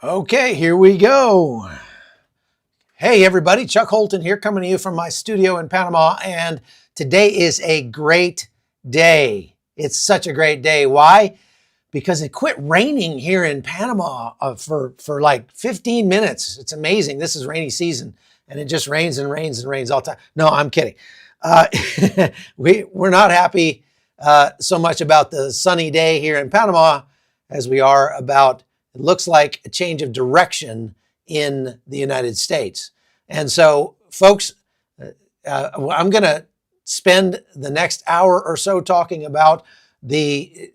Okay, here we go. Hey everybody, Chuck Holton here, coming to you from my studio in Panama, and today is a great day. It's such a great day. Why? Because it quit raining here in Panama for like 15 minutes. It's amazing. This is rainy season, and it just rains and rains and rains all the time. No, I'm kidding. Uh, we're not happy so much about the sunny day here in Panama as we are about, it looks like, a change of direction in the United States. And so, folks, I'm going to spend the next hour or so talking about the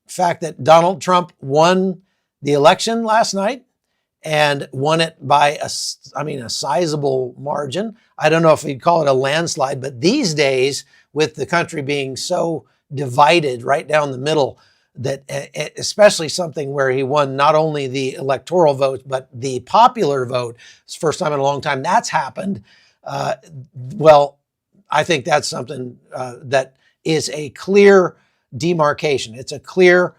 fact that Donald Trump won the election last night and won it by a sizable margin. I don't know if we'd call it a landslide, but these days, with the country being so divided right down the middle, that especially something where he won not only the electoral vote, but the popular vote, it's the first time in a long time that's happened. Well, I think that's something that is a clear demarcation. It's a clear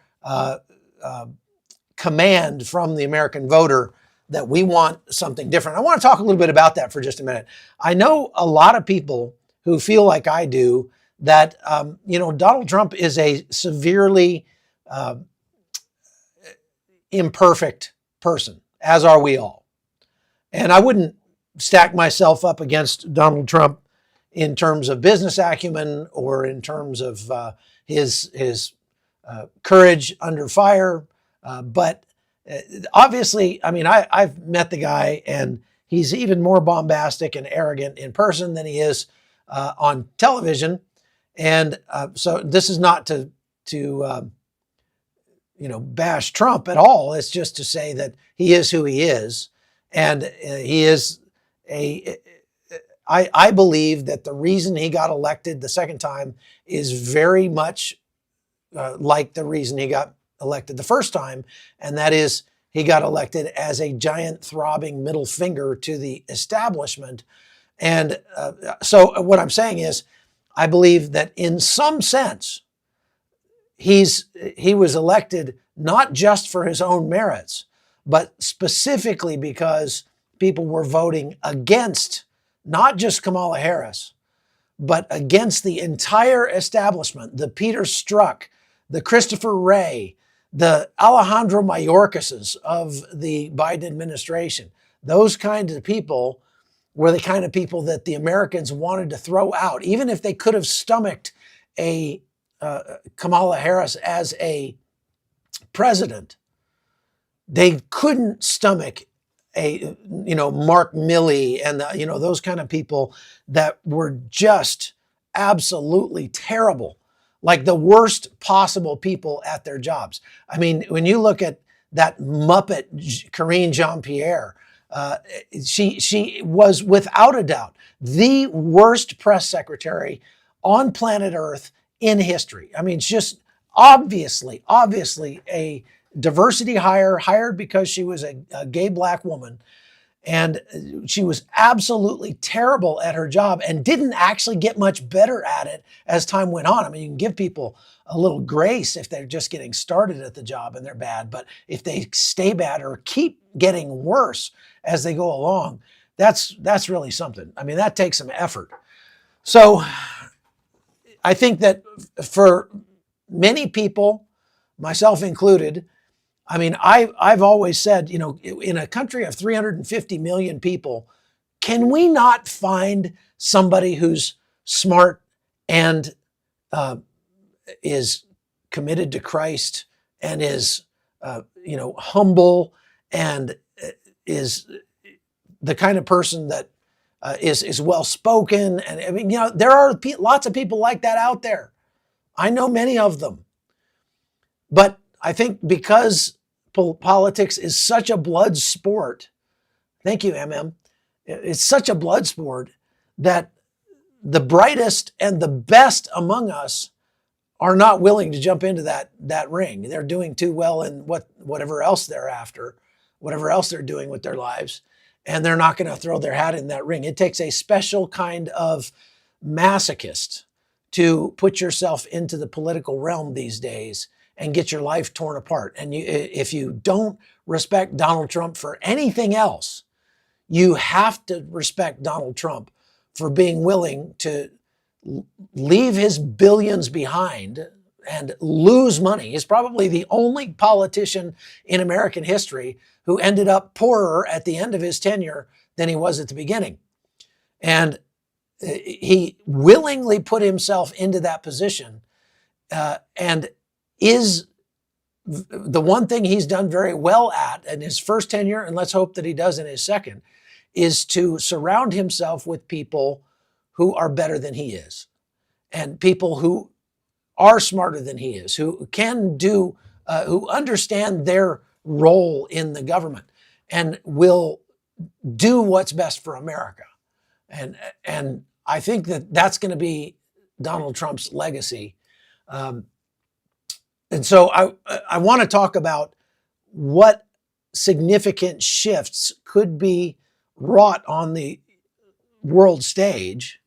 command from the American voter that we want something different. I want to talk a little bit about that for just a minute. I know a lot of people who feel like I do that, Donald Trump is a severely imperfect person, as are we all. And I wouldn't stack myself up against Donald Trump in terms of business acumen or in terms of his courage under fire. But obviously, I've met the guy, and he's even more bombastic and arrogant in person than he is on television. And so this is not to bash Trump at all. It's just to say that he is who he is. And he is I believe that the reason he got elected the second time is very much like the reason he got elected the first time. And that is, he got elected as a giant throbbing middle finger to the establishment. And so what I'm saying is, I believe that in some sense, he was elected not just for his own merits, but specifically because people were voting against not just Kamala Harris, but against the entire establishment, the Peter Strzok, the Christopher Wray, the Alejandro Mayorkases of the Biden administration. Those kinds of people were the kind of people that the Americans wanted to throw out, even if they could have stomached a Kamala Harris as a president. They couldn't stomach a Mark Milley and those kind of people that were just absolutely terrible, like the worst possible people at their jobs. I mean, when you look at that Muppet Karine Jean-Pierre, she was without a doubt the worst press secretary on planet Earth in history. I mean, it's just obviously a diversity hire, hired because she was a gay black woman. And she was absolutely terrible at her job and didn't actually get much better at it as time went on. I mean, you can give people a little grace if they're just getting started at the job and they're bad, but if they stay bad or keep getting worse as they go along, that's really something. I mean, that takes some effort. So I think that for many people, myself included, I mean, I've always said, in a country of 350 million people, can we not find somebody who's smart and is committed to Christ and is, humble and is the kind of person that is well-spoken? And I mean, there are lots of people like that out there. I know many of them. But I think because politics is such a blood sport, thank you, MM, it's such a blood sport that the brightest and the best among us are not willing to jump into that ring. They're doing too well in whatever else they're after, whatever else they're doing with their lives, and they're not going to throw their hat in that ring. It takes a special kind of masochist to put yourself into the political realm these days and get your life torn apart. And if you don't respect Donald Trump for anything else, you have to respect Donald Trump for being willing to leave his billions behind and lose money. He's probably the only politician in American history who ended up poorer at the end of his tenure than he was at the beginning. And he willingly put himself into that position, and is the one thing he's done very well at in his first tenure, and let's hope that he does in his second, is to surround himself with people who are better than he is, and people who are smarter than he is, who can do, who understand their role in the government and will do what's best for America. And I think that that's going to be Donald Trump's legacy. And so I want to talk about what significant shifts could be wrought on the world stage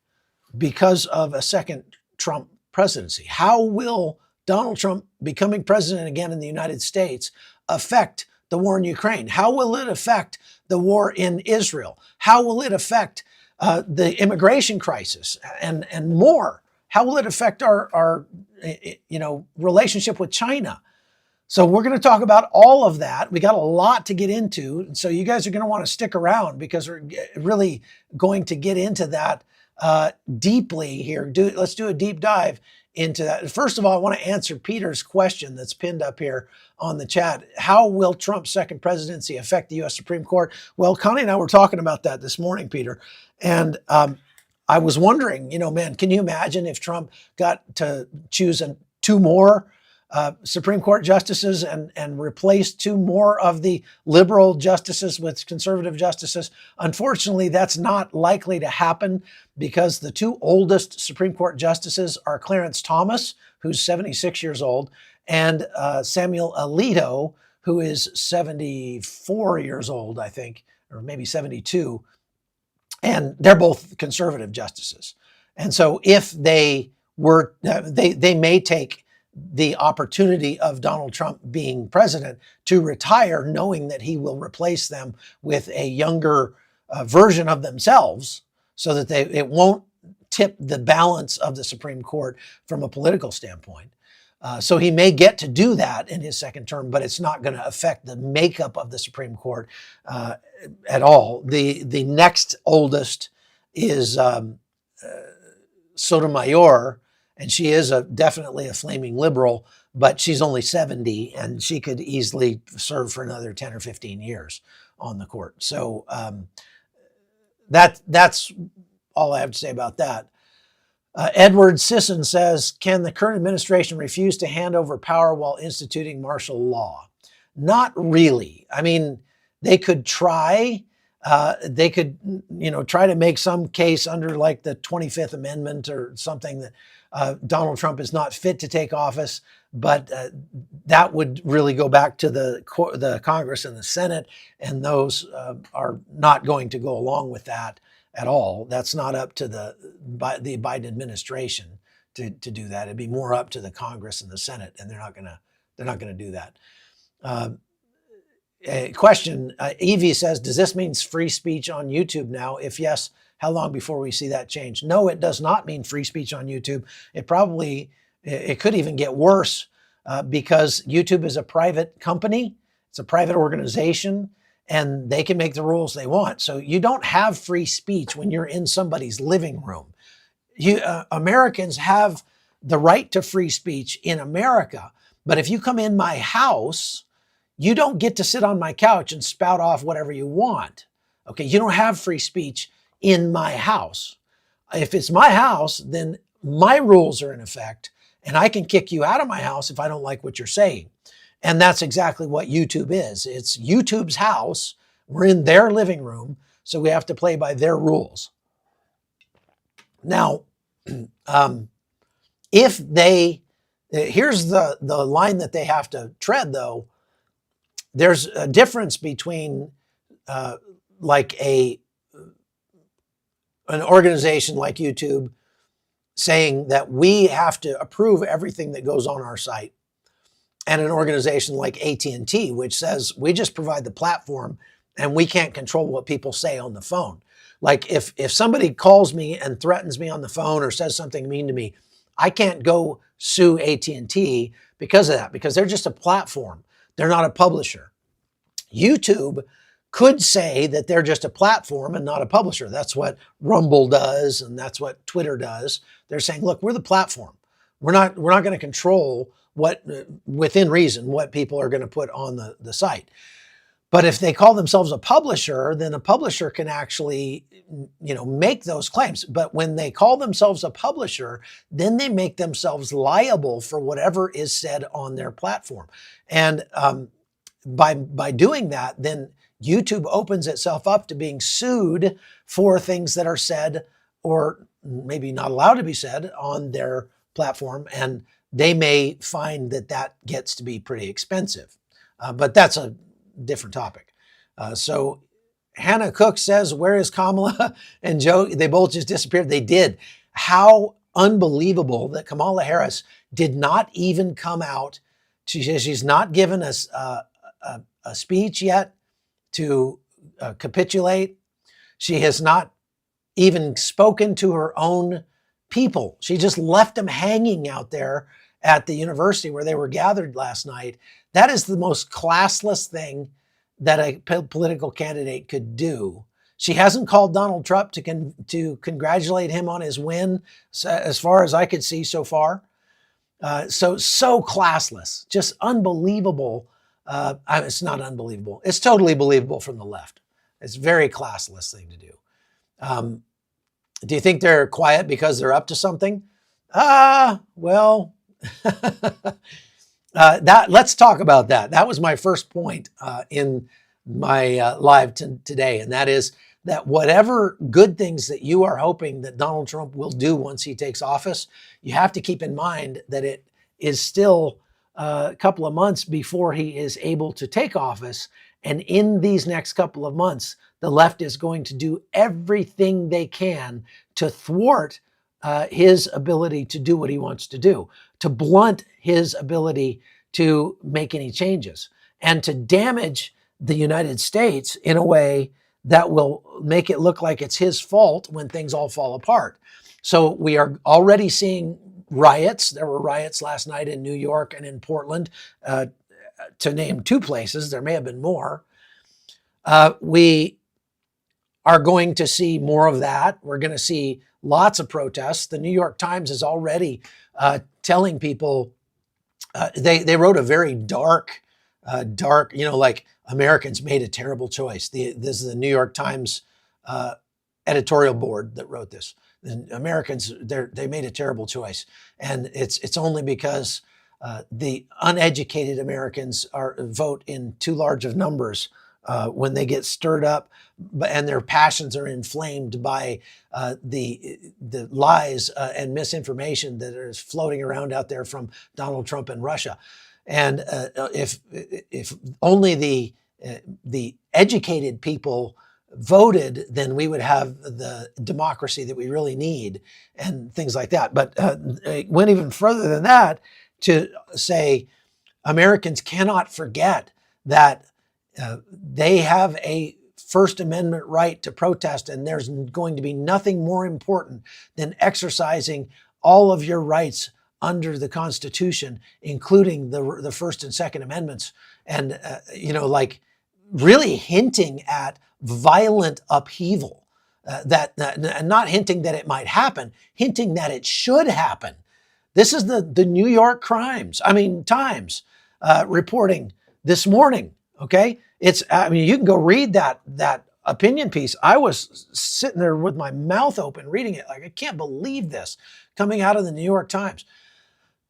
because of a second Trump presidency. How will Donald Trump becoming president again in the United States affect the war in Ukraine? How will it affect the war in Israel? How will it affect the immigration crisis and more? How will it affect our relationship with China? So we're going to talk about all of that. We got a lot to get into. So you guys are going to want to stick around because we're really going to get into that deeply here. Let's do a deep dive into that. First of all, I want to answer Peter's question that's pinned up here on the chat. How will Trump's second presidency affect the U.S. Supreme Court? Well, Connie and I were talking about that this morning, Peter. And I was wondering, man, can you imagine if Trump got to choose two more Supreme Court justices and replace two more of the liberal justices with conservative justices? Unfortunately, that's not likely to happen because the two oldest Supreme Court justices are Clarence Thomas, who's 76 years old, and Samuel Alito, who is 74 years old, I think, or maybe 72. And they're both conservative justices. And so if they were, they may take the opportunity of Donald Trump being president to retire, knowing that he will replace them with a younger version of themselves, so that it won't tip the balance of the Supreme Court from a political standpoint. So he may get to do that in his second term, but it's not going to affect the makeup of the Supreme Court at all. The next oldest is Sotomayor, and she is definitely a flaming liberal, but she's only 70, and she could easily serve for another 10 or 15 years on the court. So that's all I have to say about that. Edward Sisson says, can the current administration refuse to hand over power while instituting martial law? Not really. I mean, they could try. They could, try to make some case under like the 25th Amendment or something that Donald Trump is not fit to take office. But that would really go back to the Congress and the Senate, and those are not going to go along with that at all. That's not up to the Biden administration to do that. It'd be more up to the Congress and the Senate, and they're not gonna do that. A question, Evie says, does this mean free speech on YouTube now? If yes, how long before we see that change? No, it does not mean free speech on YouTube. It could even get worse because YouTube is a private company. It's a private organization, and they can make the rules they want. So you don't have free speech when you're in somebody's living room. Americans have the right to free speech in America, but if you come in my house, you don't get to sit on my couch and spout off whatever you want. Okay, you don't have free speech in my house. If it's my house, then my rules are in effect, and I can kick you out of my house if I don't like what you're saying. And that's exactly what YouTube is. It's YouTube's house. We're in their living room, so we have to play by their rules. Now, here's the line that they have to tread, though. There's a difference between like an organization like YouTube saying that we have to approve everything that goes on our site, and an organization like AT&T, which says we just provide the platform and we can't control what people say on the phone. Like if somebody calls me and threatens me on the phone or says something mean to me, I can't go sue AT&T because of that, because they're just a platform. They're not a publisher. YouTube could say that they're just a platform and not a publisher. That's what Rumble does, and that's what Twitter does. They're saying, look, we're the platform. We're not going to control what, within reason, what people are going to put on the site. But if they call themselves a publisher, then a publisher can actually, make those claims. But when they call themselves a publisher, then they make themselves liable for whatever is said on their platform. And by doing that, then YouTube opens itself up to being sued for things that are said or maybe not allowed to be said on their platform. And they may find that that gets to be pretty expensive. But that's a different topic. So Hannah Cook says, where is Kamala and Joe? They both just disappeared. They did. How unbelievable that Kamala Harris did not even come out. She's not given us a speech yet to capitulate. She has not even spoken to her own people. She just left them hanging out there at the university where they were gathered last night. That is the most classless thing that a political candidate could do. She hasn't called Donald Trump to congratulate him on his win, as far as I could see so far. So classless, just unbelievable. It's not unbelievable. It's totally believable from the left. It's a very classless thing to do. Do you think they're quiet because they're up to something? Well, let's talk about that. That was my first point in my live today, and that is that whatever good things that you are hoping that Donald Trump will do once he takes office, you have to keep in mind that it is still a couple of months before he is able to take office. And in these next couple of months, the left is going to do everything they can to thwart his ability to do what he wants to do, to blunt his ability to make any changes, and to damage the United States in a way that will make it look like it's his fault when things all fall apart. So we are already seeing riots. There were riots last night in New York and in Portland, to name two places. There may have been more. We are going to see more of that. We're going to see lots of protests. The New York Times is already telling people, they wrote a very dark, like Americans made a terrible choice. This is the New York Times editorial board that wrote this. And Americans, they made a terrible choice. And it's only because the uneducated Americans vote in too large of numbers when they get stirred up and their passions are inflamed by the lies and misinformation that is floating around out there from Donald Trump and Russia. And if only the educated people voted, then we would have the democracy that we really need and things like that. But it went even further than that to say Americans cannot forget that they have a First Amendment right to protest, and there's going to be nothing more important than exercising all of your rights under the Constitution, including the First and Second Amendments, and like really hinting at violent upheaval, and not hinting that it might happen, hinting that it should happen. This is the New York Times reporting this morning. Okay, you can go read that opinion piece. I was sitting there with my mouth open reading it, like I can't believe this coming out of the New York Times.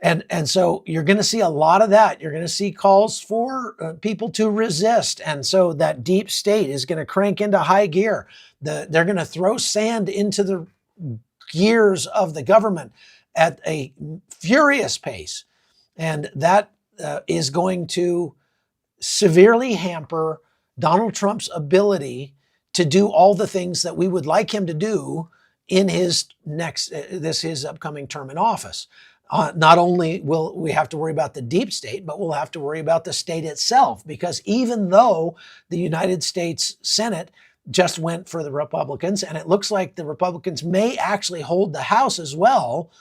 And so you're going to see a lot of that. You're going to see calls for people to resist. And so that deep state is going to crank into high gear. They're going to throw sand into the gears of the government at a furious pace. And that is going to severely hamper Donald Trump's ability to do all the things that we would like him to do in his upcoming term in office. Not only will we have to worry about the deep state, but we'll have to worry about the state itself, because even though the United States Senate just went for the Republicans, and it looks like the Republicans may actually hold the House as well,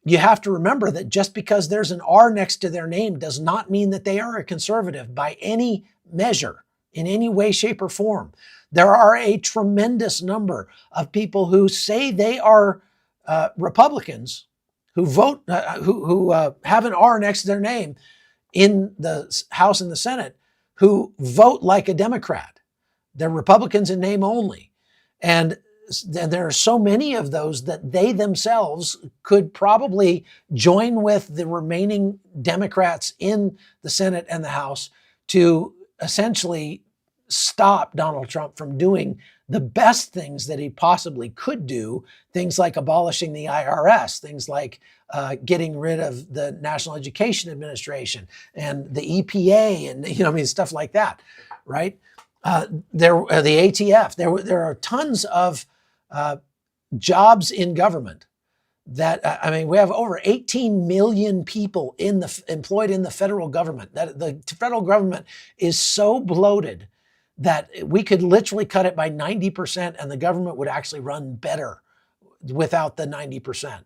you have to remember that just because there's an R next to their name does not mean that they are a conservative by any measure, in any way, shape, or form. There are a tremendous number of people who say they are Republicans, who vote, who have an R next to their name in the House and the Senate, who vote like a Democrat. They're Republicans in name only. And there are so many of those that they themselves could probably join with the remaining Democrats in the Senate and the House to essentially stop Donald Trump from doing the best things that he possibly could do, things like abolishing the IRS, things like getting rid of the National Education Administration and the EPA and stuff like that, right? The ATF. There are tons of jobs in government that we have over 18 million people employed in the federal government. That the federal government is so bloated that we could literally cut it by 90% and the government would actually run better without the 90%.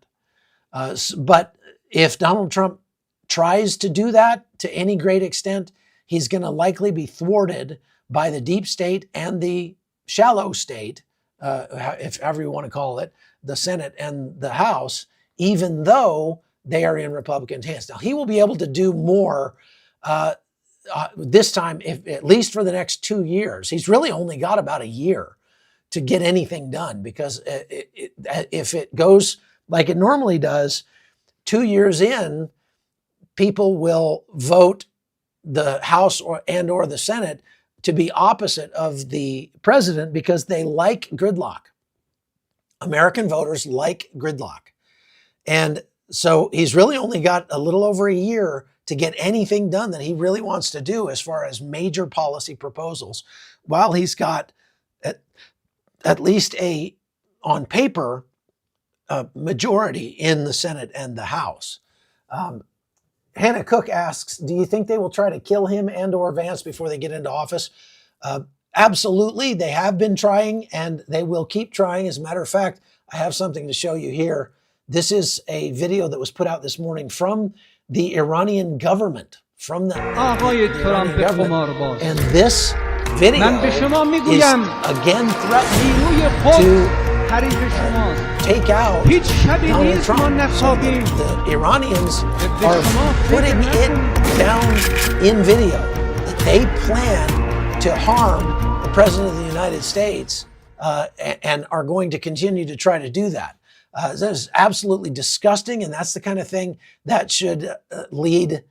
But if Donald Trump tries to do that to any great extent, he's going to likely be thwarted by the deep state and the shallow state, if ever you want to call it, the Senate and the House, even though they are in Republican hands. Now, he will be able to do more this time, at least for the next 2 years. He's really only got about a year to get anything done, because if it goes like it normally does, 2 years in, people will vote the House or the Senate to be opposite of the president because they like gridlock. American voters like gridlock. And so he's really only got a little over a year to get anything done that he really wants to do as far as major policy proposals, while he's got at least on paper, majority in the Senate and the House. Hannah Cook asks, do you think they will try to kill him and or Vance before they get into office? Absolutely. They have been trying and they will keep trying. As a matter of fact, I have something to show you here. This is a video that was put out this morning from the Iranian government, And this video is again threatening to take out Donald Trump. So the Iranians are putting it down in video that they plan to harm the President of the United States and are going to continue to try to do that. That is absolutely disgusting, and that's the kind of thing that should lead,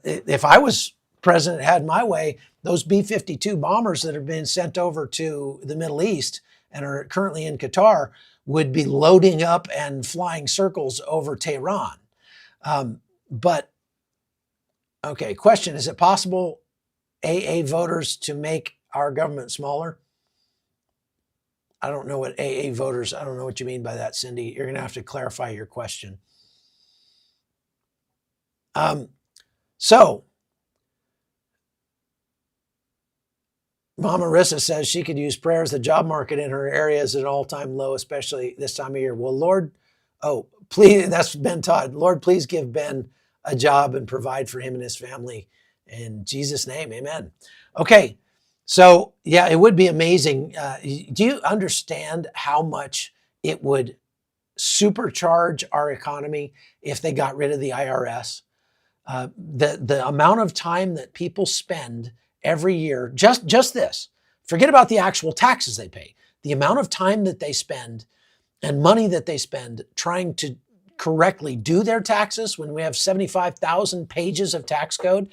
if I was president, had my way, those B-52 bombers that have been sent over to the Middle East and are currently in Qatar would be loading up and flying circles over Tehran. But, okay, question, is it possible AA voters to make our government smaller? I don't know what AA voters, I don't know what you mean by that, Cindy. You're going to have to clarify your question. So, Mama Rissa says she could use prayers. The job market in her area is at an all-time low, especially this time of year. Well, Lord, oh, please, that's Ben Todd. Lord, please give Ben a job and provide for him and his family. In Jesus' name, amen. Okay, so yeah, it would be amazing. Do you understand how much it would supercharge our economy if they got rid of the IRS? The amount of time that people spend every year, just this, forget about the actual taxes they pay, the amount of time that they spend and money that they spend trying to correctly do their taxes when we have 75,000 pages of tax code,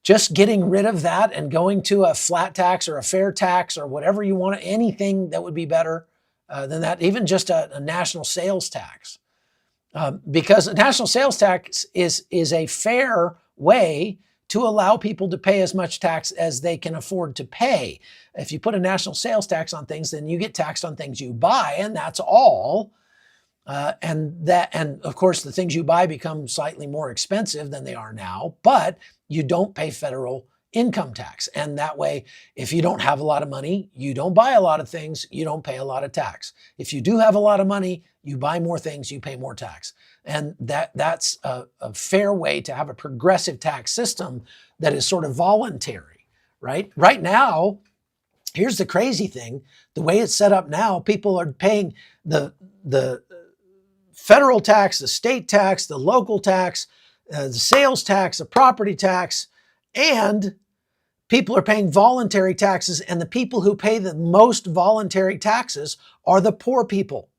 just getting rid of that and going to a flat tax or a fair tax or whatever you want, anything that would be better than that, even just a national sales tax. Because a national sales tax is a fair way to allow people to pay as much tax as they can afford to pay. If you put a national sales tax on things, then you get taxed on things you buy, and that's all. And of course, the things you buy become slightly more expensive than they are now, but you don't pay federal income tax. And that way, if you don't have a lot of money, you don't buy a lot of things, you don't pay a lot of tax. If you do have a lot of money, you buy more things, you pay more tax. And that's a fair way to have a progressive tax system that is sort of voluntary, right? Right now, here's the crazy thing. The way it's set up now, people are paying the federal tax, the state tax, the local tax, the sales tax, the property tax, and people are paying voluntary taxes. And the people who pay the most voluntary taxes are the poor people.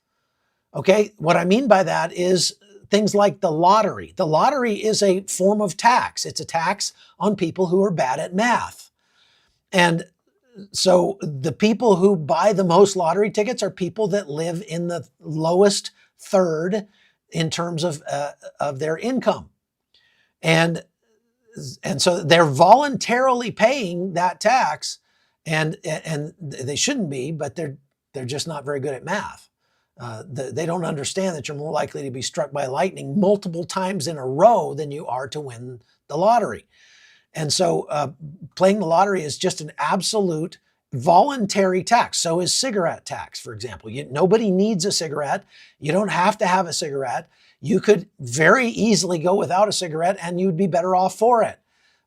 Okay, what I mean by that is things like the lottery. The lottery is a form of tax. It's a tax on people who are bad at math. And so the people who buy the most lottery tickets are people that live in the lowest third in terms of their income. And so they're voluntarily paying that tax, and they shouldn't be, but they're just not very good at math. They don't understand that you're more likely to be struck by lightning multiple times in a row than you are to win the lottery. And so playing the lottery is just an absolute voluntary tax. So is cigarette tax, for example. Nobody needs a cigarette. You don't have to have a cigarette. You could very easily go without a cigarette and you'd be better off for it.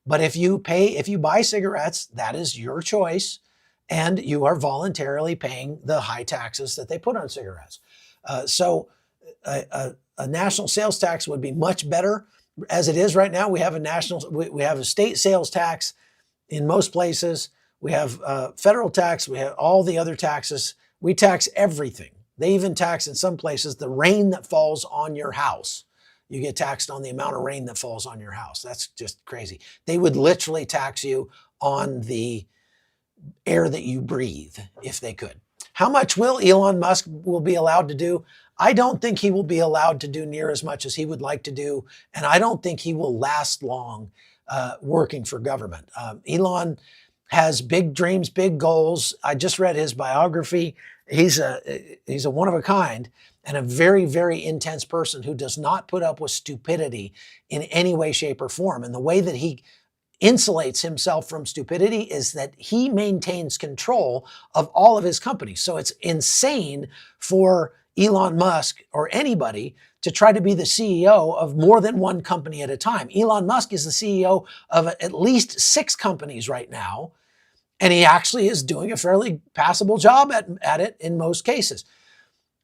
But if you buy cigarettes, that is your choice, and you are voluntarily paying the high taxes that they put on cigarettes. So a national sales tax would be much better. As it is right now, we have a state sales tax in most places. We have federal tax. We have all the other taxes. We tax everything. They even tax in some places the rain that falls on your house. You get taxed on the amount of rain that falls on your house. That's just crazy. They would literally tax you on the air that you breathe if they could. How much will Elon Musk be allowed to do? I don't think he will be allowed to do near as much as he would like to do, and I don't think he will last long working for government. Elon has big dreams, big goals. I just read his biography. He's a one of a kind and a very, very intense person who does not put up with stupidity in any way, shape, or form. And the way that he insulates himself from stupidity is that he maintains control of all of his companies. So it's insane for Elon Musk or anybody to try to be the CEO of more than one company at a time. Elon Musk is the CEO of at least 6 companies right now, and he actually is doing a fairly passable job at it in most cases.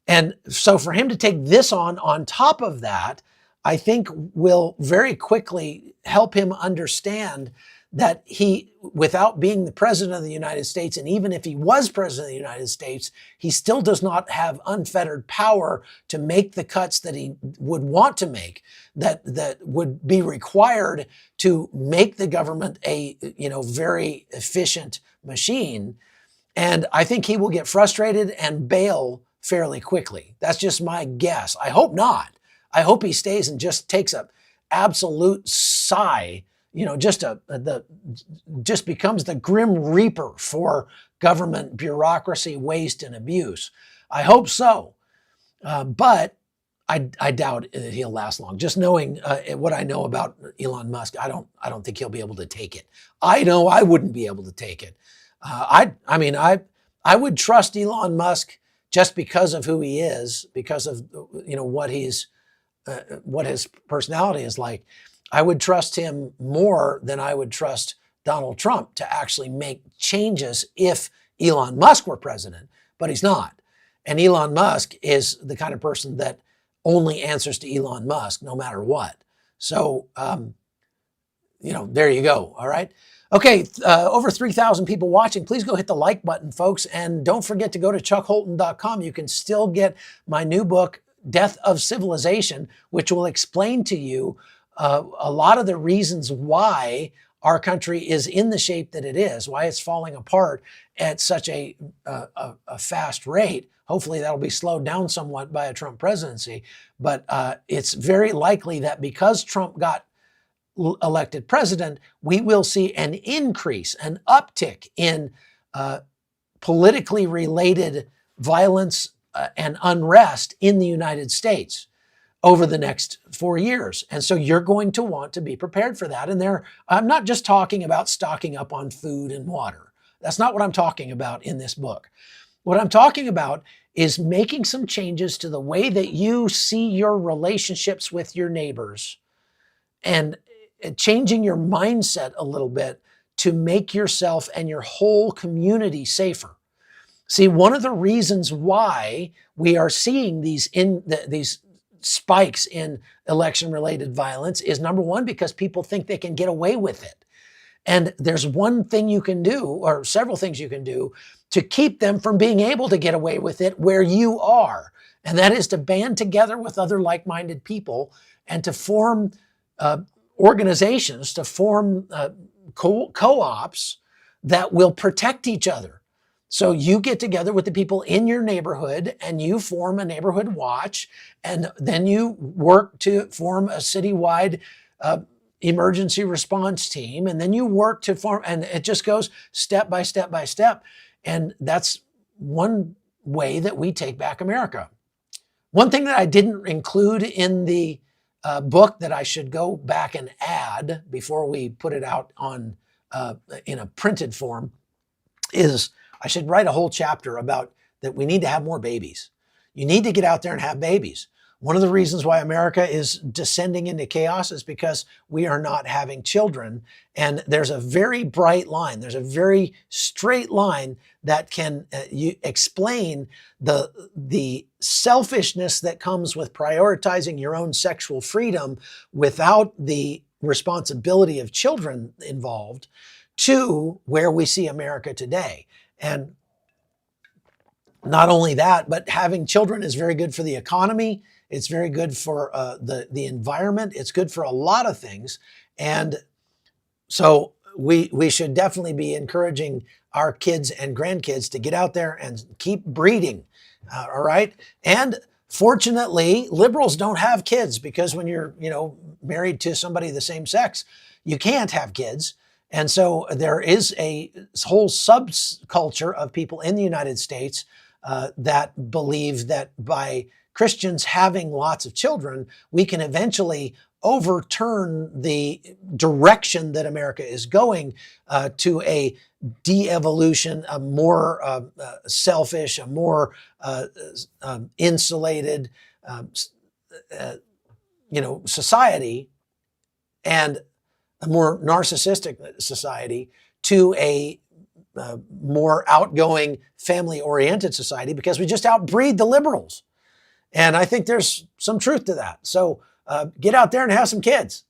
And so for him to take this on top of that, I think will very quickly help him understand that he, without being the president of the United States, and even if he was president of the United States, he still does not have unfettered power to make the cuts that he would want to make, that would be required to make the government a very efficient machine. And I think he will get frustrated and bail fairly quickly. That's just my guess. I hope not. I hope he stays and just takes a absolute sigh, just becomes the grim reaper for government bureaucracy, waste, and abuse. I hope so. But I doubt that he'll last long. Just knowing what I know about Elon Musk, I don't think he'll be able to take it. I know I wouldn't be able to take it. I would trust Elon Musk just because of who he is, because of what his personality is like. I would trust him more than I would trust Donald Trump to actually make changes if Elon Musk were president, but he's not. And Elon Musk is the kind of person that only answers to Elon Musk no matter what. So, there you go. All right. Okay, over 3,000 people watching. Please go hit the like button, folks. And don't forget to go to chuckholton.com. You can still get my new book, Death of Civilization, which will explain to you a lot of the reasons why our country is in the shape that it is, why it's falling apart at such a fast rate. Hopefully that'll be slowed down somewhat by a Trump presidency. But it's very likely that because Trump got elected president, we will see an increase, an uptick in politically related violence, and unrest in the United States over the next 4 years. And so you're going to want to be prepared for that. And I'm not just talking about stocking up on food and water. That's not what I'm talking about in this book. What I'm talking about is making some changes to the way that you see your relationships with your neighbors and changing your mindset a little bit to make yourself and your whole community safer. See, one of the reasons why we are seeing these spikes in election-related violence is, number one, because people think they can get away with it. And there's one thing you can do, or several things you can do, to keep them from being able to get away with it where you are. And that is to band together with other like-minded people and to form organizations, to form co-ops that will protect each other. So you get together with the people in your neighborhood and you form a neighborhood watch, and then you work to form a citywide emergency response team, and then you work to form, and it just goes step by step by step. And that's one way that we take back America. One thing that I didn't include in the book that I should go back and add before we put it out on in a printed form is I should write a whole chapter about that we need to have more babies. You need to get out there and have babies. One of the reasons why America is descending into chaos is because we are not having children. And there's a very bright line. There's a very straight line that can explain the selfishness that comes with prioritizing your own sexual freedom without the responsibility of children involved to where we see America today. And not only that, but having children is very good for the economy. It's very good for the environment. It's good for a lot of things. And so we should definitely be encouraging our kids and grandkids to get out there and keep breeding. All right. And fortunately, liberals don't have kids because when you're, married to somebody of the same sex, you can't have kids. And so there is a whole subculture of people in the United States that believe that by Christians having lots of children, we can eventually overturn the direction that America is going to a de-evolution, a more selfish, a more insulated, society, and a more narcissistic society to a more outgoing, family-oriented society because we just outbreed the liberals. And I think there's some truth to that. So get out there and have some kids.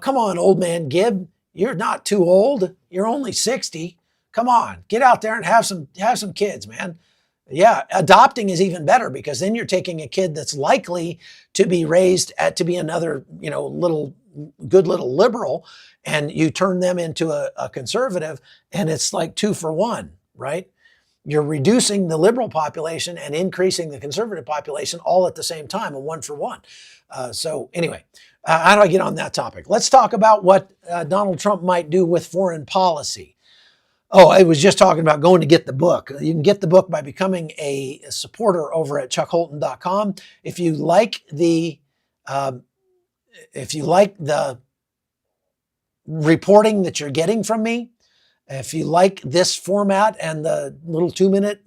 Come on, old man Gibb. You're not too old. You're only 60. Come on, get out there and have some kids, man. Yeah, adopting is even better because then you're taking a kid that's likely to be raised to be another, good little liberal, and you turn them into a conservative, and it's like 2 for 1, right? You're reducing the liberal population and increasing the conservative population all at the same time, a 1 for 1. So anyway, how do I get on that topic? Let's talk about what Donald Trump might do with foreign policy. Oh, I was just talking about going to get the book. You can get the book by becoming a supporter over at chuckholton.com. If you like the reporting that you're getting from me, if you like this format and the little 2-minute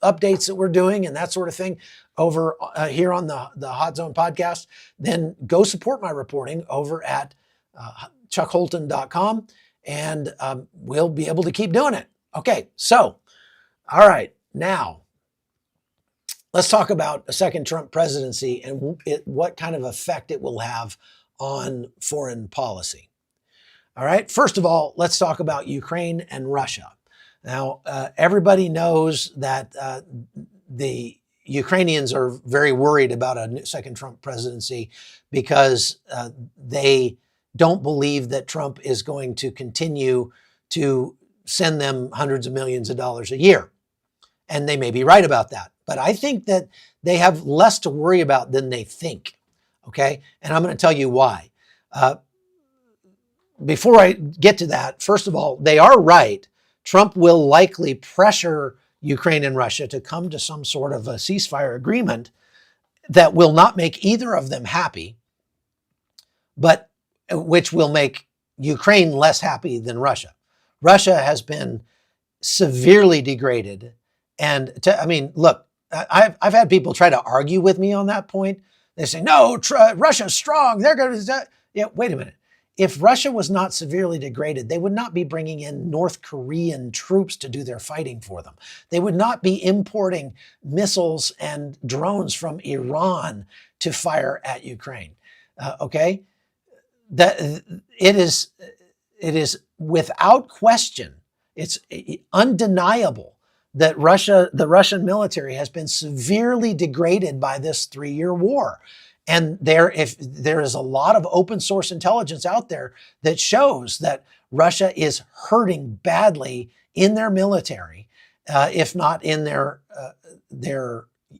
updates that we're doing and that sort of thing over here on the Hot Zone podcast, then go support my reporting over at chuckholton.com. And we'll be able to keep doing it. Okay, so, all right, now let's talk about a second Trump presidency and what kind of effect it will have on foreign policy. All right, first of all, let's talk about Ukraine and Russia. Now, everybody knows that the Ukrainians are very worried about a second Trump presidency because they don't believe that Trump is going to continue to send them hundreds of millions of dollars a year. And they may be right about that. But I think that they have less to worry about than they think. Okay? And I'm going to tell you why. Before I get to that, first of all, they are right. Trump will likely pressure Ukraine and Russia to come to some sort of a ceasefire agreement that will not make either of them happy, but which will make Ukraine less happy than Russia. Russia has been severely degraded. And I mean, look, I've had people try to argue with me on that point. They say, no, Russia's strong. They're going to, yeah, wait a minute. If Russia was not severely degraded, they would not be bringing in North Korean troops to do their fighting for them. They would not be importing missiles and drones from Iran to fire at Ukraine. Okay? That it is without question, it's undeniable that the Russian military has been severely degraded by this 3-year war. And there is a lot of open source intelligence out there that shows that Russia is hurting badly in their military, if not in their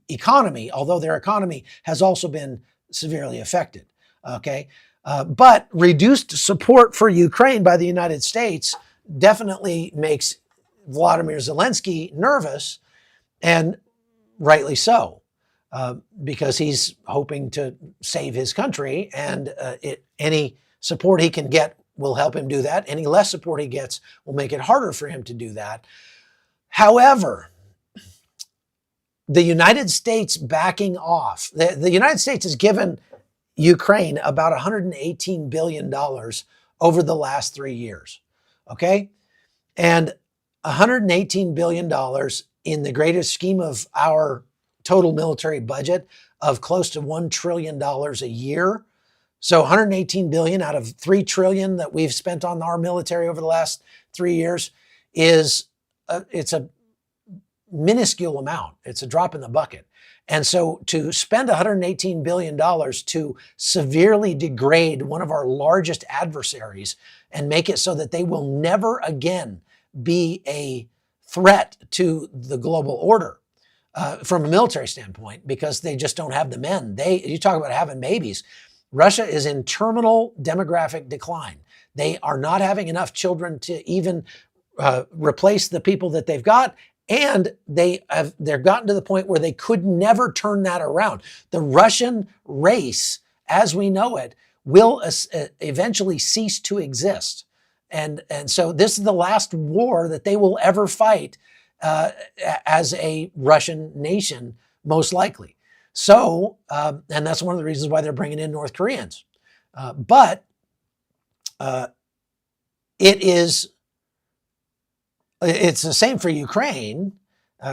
economy, although their economy has also been severely affected. Okay. But reduced support for Ukraine by the United States definitely makes Vladimir Zelensky nervous, and rightly so, because he's hoping to save his country, and any support he can get will help him do that. Any less support he gets will make it harder for him to do that. However, the United States backing off, the United States has given Ukraine about $118 billion over the last 3 years. Okay? And $118 billion in the greatest scheme of our total military budget of close to $1 trillion a year. So 118 billion out of 3 trillion that we've spent on our military over the last 3 years it's a minuscule amount. It's a drop in the bucket. And so to spend $118 billion to severely degrade one of our largest adversaries and make it so that they will never again be a threat to the global order from a military standpoint, because they just don't have the men. You talk about having babies. Russia is in terminal demographic decline. They are not having enough children to even replace the people that they've got. And they're gotten to the point where they could never turn that around. The Russian race, as we know it, will eventually cease to exist. And so this is the last war that they will ever fight as a Russian nation, most likely. So, and that's one of the reasons why they're bringing in North Koreans. But it's the same for Ukraine.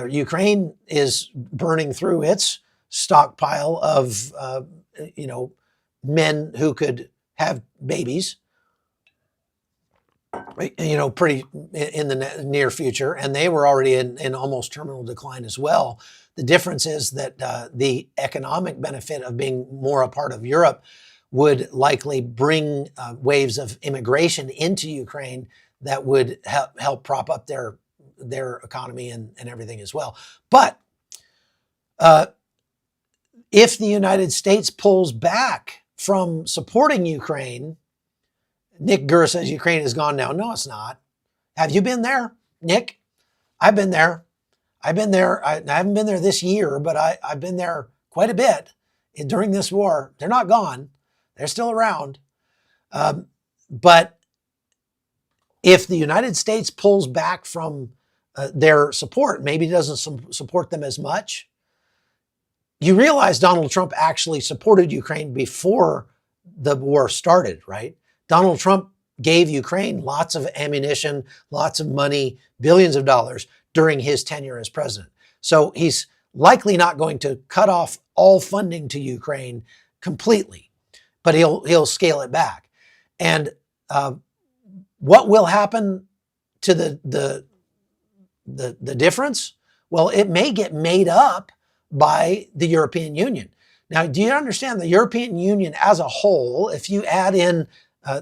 Ukraine is burning through its stockpile of, men who could have babies, pretty in the near future. And they were already in almost terminal decline as well. The difference is that the economic benefit of being more a part of Europe would likely bring waves of immigration into Ukraine that would help prop up their economy and everything as well. But if the United States pulls back from supporting Ukraine, Nick Gurr says Ukraine is gone now. No, it's not. Have you been there, Nick? I've been there. I haven't been there this year, but I've been there quite a bit during this war. They're not gone. They're still around. But if the United States pulls back from their support, maybe doesn't support them as much, you realize Donald Trump actually supported Ukraine before the war started, right? Donald Trump gave Ukraine lots of ammunition, lots of money, billions of dollars during his tenure as president. So he's likely not going to cut off all funding to Ukraine completely, but he'll scale it back. And what will happen to the difference? Well, it may get made up by the European Union. Now, do you understand the European Union as a whole, if you add in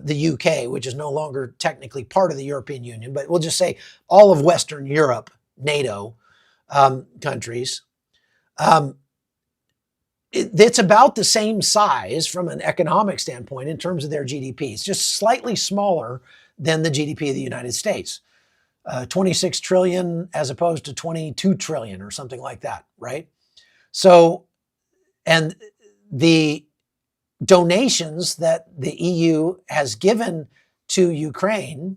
the UK, which is no longer technically part of the European Union, but we'll just say all of Western Europe, NATO countries, it's about the same size from an economic standpoint in terms of their GDP. It's just slightly smaller than the GDP of the United States. 26 trillion as opposed to 22 trillion or something like that, right? So, and the donations that the EU has given to Ukraine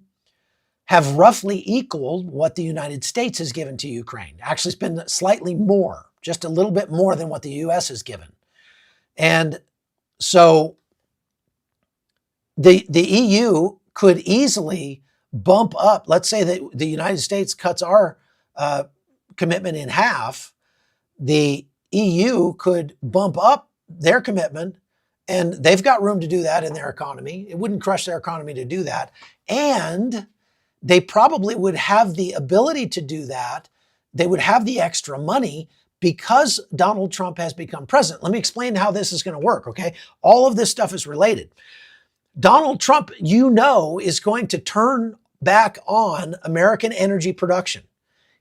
have roughly equaled what the United States has given to Ukraine. Actually, it's been slightly more, just a little bit more than what the US has given. And so the EU could easily bump up. Let's say that the United States cuts our commitment in half. The EU could bump up their commitment, and they've got room to do that in their economy. It wouldn't crush their economy to do that. And they probably would have the ability to do that. They would have the extra money because Donald Trump has become president. Let me explain how this is going to work, okay? All of this stuff is related. Donald Trump, you know, is going to turn back on American energy production.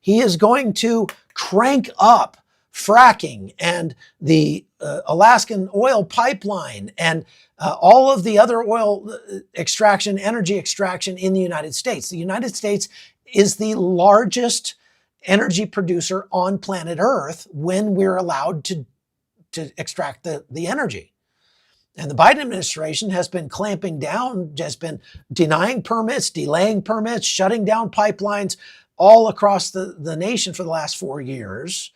He is going to crank up fracking and the Alaskan oil pipeline and all of the other oil extraction, energy extraction in the United States. The United States is the largest energy producer on planet Earth when we're allowed to extract the energy. And the Biden administration has been clamping down, has been denying permits, delaying permits, shutting down pipelines all across the nation for the last 4 years.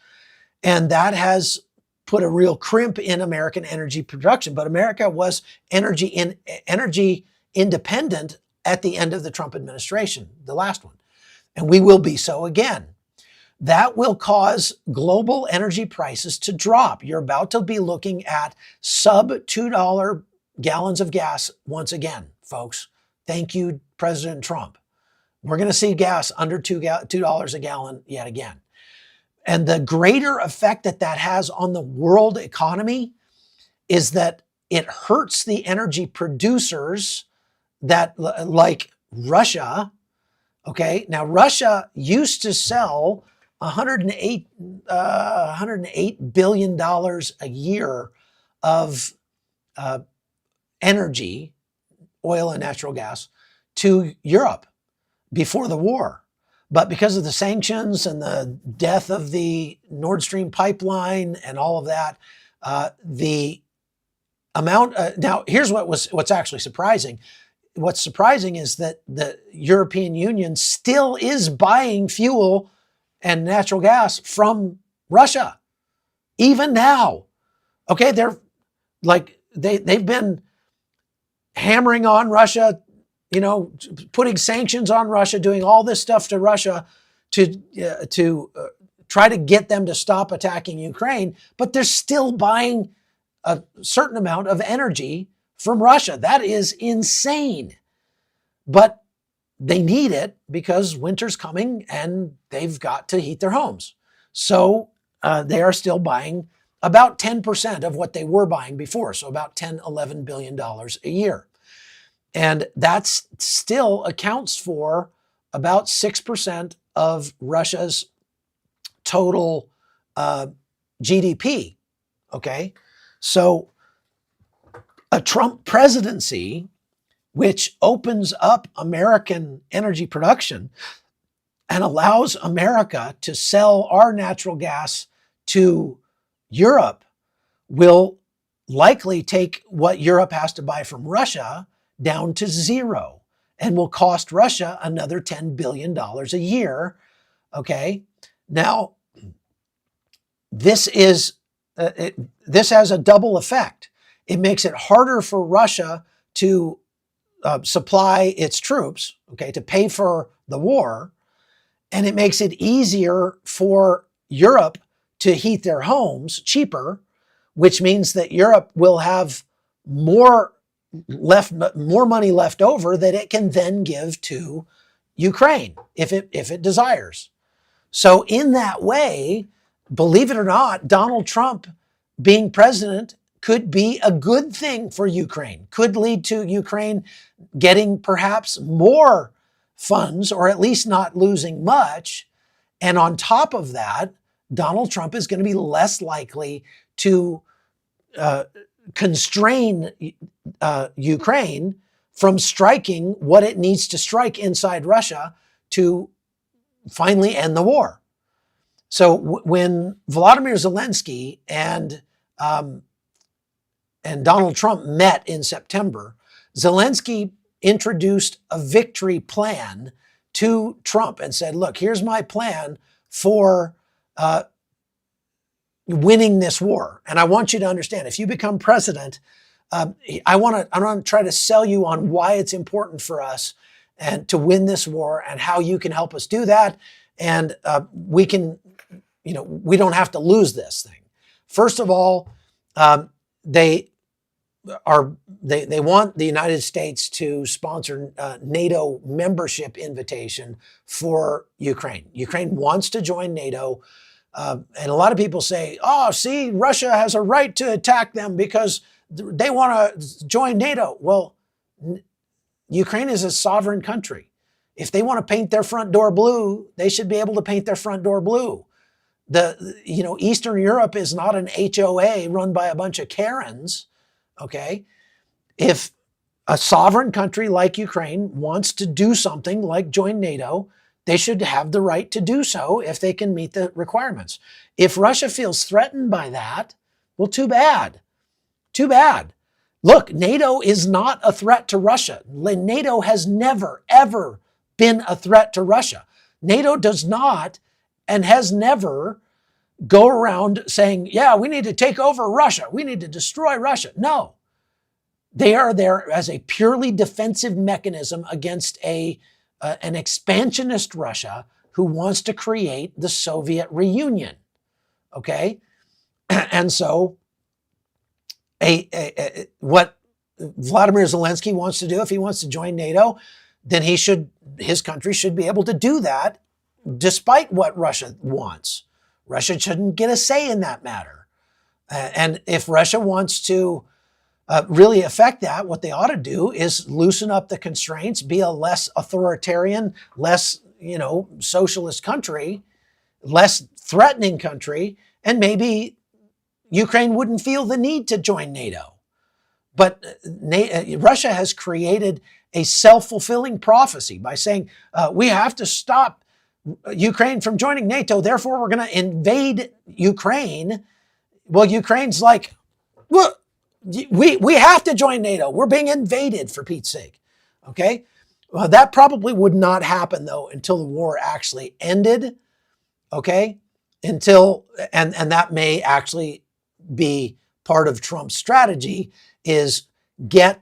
And that has put a real crimp in American energy production. But America was energy independent at the end of the Trump administration, the last one. And we will be so again. That will cause global energy prices to drop. You're about to be looking at sub $2 gallons of gas once again, folks. Thank you, President Trump. We're going to see gas under $2 a gallon yet again. And the greater effect that that has on the world economy is that it hurts the energy producers that, like Russia. Okay, now Russia used to sell $108 billion a year of energy, oil and natural gas, to Europe before the war. But because of the sanctions and the death of the Nord Stream pipeline and all of that, the amount, now here's what's actually surprising. What's surprising is that the European Union still is buying fuel and natural gas from Russia, even now. Okay, they're like, they've been hammering on Russia, you know, putting sanctions on Russia, doing all this stuff to Russia to try to get them to stop attacking Ukraine, but they're still buying a certain amount of energy from Russia. That is insane. But they need it because winter's coming and they've got to heat their homes. So they are still buying about 10% of what they were buying before. So about $10-11 billion a year. And that still accounts for about 6% of Russia's total GDP. Okay. So a Trump presidency, which opens up American energy production and allows America to sell our natural gas to Europe, will likely take what Europe has to buy from Russia down to zero and will cost Russia another $10 billion a year. Okay. Now, this has a double effect. It makes it harder for Russia to supply its troops, okay, to pay for the war. And it makes it easier for Europe to heat their homes cheaper, which means that Europe will have more money left over that it can then give to Ukraine if it desires. So in that way, believe it or not, Donald Trump being president could be a good thing for Ukraine, could lead to Ukraine getting perhaps more funds, or at least not losing much. And on top of that, Donald Trump is going to be less likely to constrain Ukraine from striking what it needs to strike inside Russia to finally end the war. So when Volodymyr Zelensky and Donald Trump met in September, Zelensky introduced a victory plan to Trump and said, look, here's my plan for winning this war. And I want you to understand, if you become president, I want to try to sell you on why it's important for us and to win this war and how you can help us do that. And we can, we don't have to lose this thing. First of all, they want the United States to sponsor NATO membership invitation for Ukraine. Ukraine wants to join NATO. And a lot of people say, oh, see, Russia has a right to attack them because they want to join NATO. Well, Ukraine is a sovereign country. If they want to paint their front door blue, they should be able to paint their front door blue. Eastern Europe is not an HOA run by a bunch of Karens, okay? If a sovereign country like Ukraine wants to do something like join NATO, they should have the right to do so if they can meet the requirements. If Russia feels threatened by that, well, too bad. Too bad. Look, NATO is not a threat to Russia. NATO has never, ever been a threat to Russia. NATO does not and has never go around saying, yeah, we need to take over Russia. We need to destroy Russia. No. They are there as a purely defensive mechanism against an expansionist Russia who wants to create the Soviet reunion. Okay? And so what Vladimir Zelensky wants to do, if he wants to join NATO, then his country should be able to do that despite what Russia wants. Russia shouldn't get a say in that matter. And if Russia wants to really affect that, what they ought to do is loosen up the constraints, be a less authoritarian, less, socialist country, less threatening country, and maybe Ukraine wouldn't feel the need to join NATO. But Russia has created a self-fulfilling prophecy by saying, we have to stop Ukraine from joining NATO, therefore we're going to invade Ukraine. Well, Ukraine's like, well, we have to join NATO. We're being invaded, for Pete's sake. Okay? Well, that probably would not happen, though, until the war actually ended. Okay? And that may actually be part of Trump's strategy, is get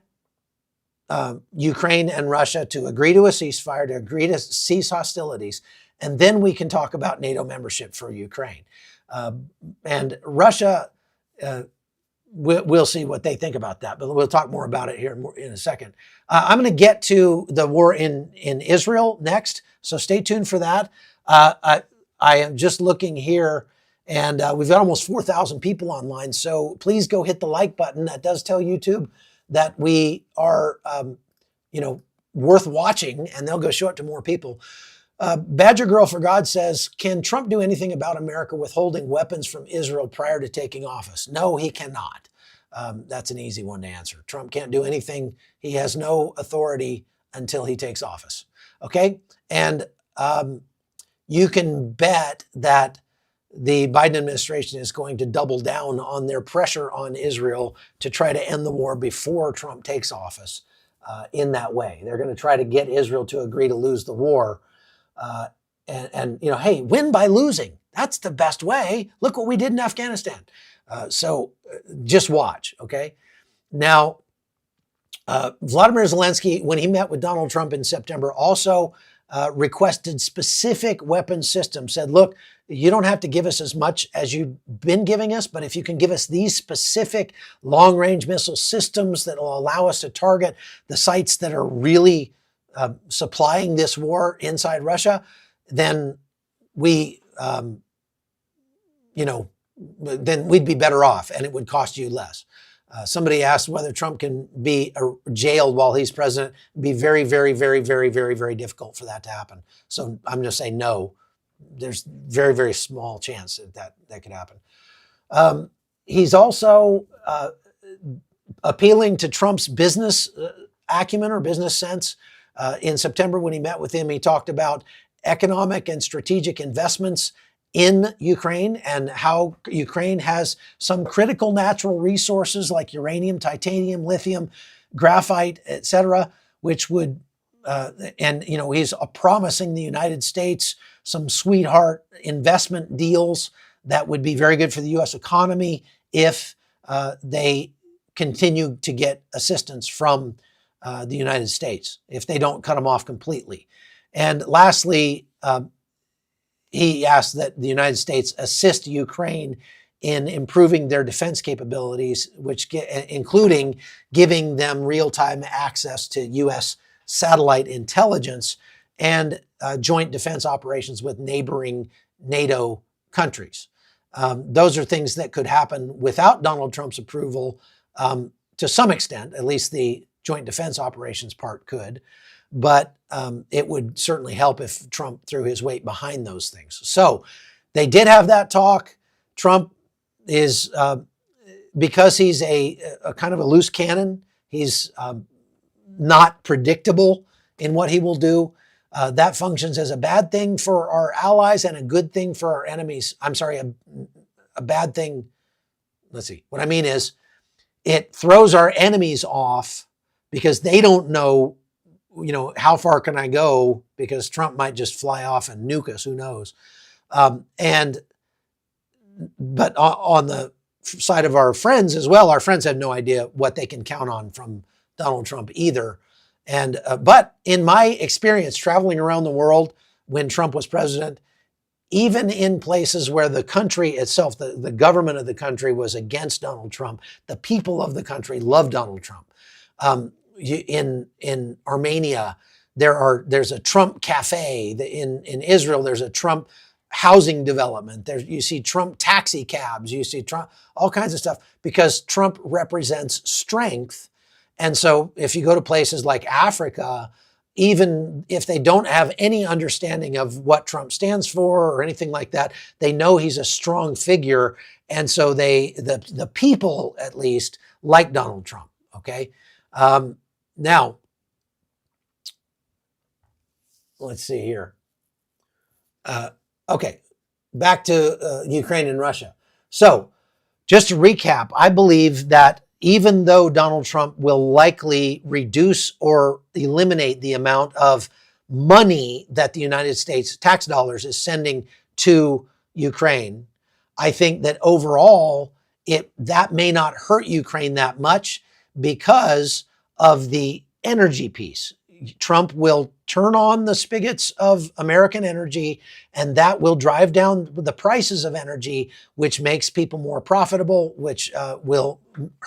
Ukraine and Russia to agree to a ceasefire, to agree to cease hostilities, and then we can talk about NATO membership for Ukraine. And Russia, we'll see what they think about that, but we'll talk more about it here in a second. I'm going to get to the war in Israel next, so stay tuned for that. I am just looking here, and we've got almost 4,000 people online, so please go hit the like button. That does tell YouTube that we are, worth watching, and they'll go show it to more people. Badger Girl for God says, can Trump do anything about America withholding weapons from Israel prior to taking office? No, he cannot. That's an easy one to answer. Trump can't do anything. He has no authority until he takes office. Okay? And you can bet that the Biden administration is going to double down on their pressure on Israel to try to end the war before Trump takes office in that way. They're going to try to get Israel to agree to lose the war. Hey, win by losing. That's the best way. Look what we did in Afghanistan. So just watch, okay? Now, Vladimir Zelensky, when he met with Donald Trump in September, also requested specific weapon systems, said, look, you don't have to give us as much as you've been giving us, but if you can give us these specific long-range missile systems that will allow us to target the sites that are really supplying this war inside Russia, then then we'd be better off and it would cost you less. Somebody asked whether Trump can be jailed while he's president. It'd be very, very, very, very, very, very difficult for that to happen. So I'm going to say no. There's very, very small chance that could happen. He's also appealing to Trump's business acumen or business sense. In September, when he met with him, he talked about economic and strategic investments in Ukraine, and how Ukraine has some critical natural resources like uranium, titanium, lithium, graphite, etc., which would, and he's promising the United States some sweetheart investment deals that would be very good for the U.S. economy if they continue to get assistance from the United States, if they don't cut them off completely. And lastly, he asked that the United States assist Ukraine in improving their defense capabilities, which including giving them real-time access to U.S. satellite intelligence and joint defense operations with neighboring NATO countries. Those are things that could happen without Donald Trump's approval to some extent. At least the joint defense operations part could. But it would certainly help if Trump threw his weight behind those things. So they did have that talk. Trump is, because he's a kind of a loose cannon, he's not predictable in what he will do. That functions as a bad thing for our allies and a good thing for our enemies. I'm sorry, a bad thing. Let's see. What I mean is it throws our enemies off because they don't know, how far can I go? Because Trump might just fly off and nuke us. Who knows? But on the side of our friends as well, our friends have no idea what they can count on from Donald Trump either. And but in my experience traveling around the world when Trump was president, even in places where the country itself, the government of the country was against Donald Trump, the people of the country loved Donald Trump. In Armenia, there's a Trump cafe. In Israel, there's a Trump housing development. You see Trump taxi cabs. You see Trump, all kinds of stuff, because Trump represents strength. And so if you go to places like Africa, even if they don't have any understanding of what Trump stands for or anything like that, they know he's a strong figure. And so the people, at least, like Donald Trump, okay? Now, let's see here. Okay, back to Ukraine and Russia. So just to recap, I believe that even though Donald Trump will likely reduce or eliminate the amount of money that the United States tax dollars is sending to Ukraine, I think that overall that may not hurt Ukraine that much because of the energy piece. Trump will turn on the spigots of American energy, and that will drive down the prices of energy, which makes people more profitable, which will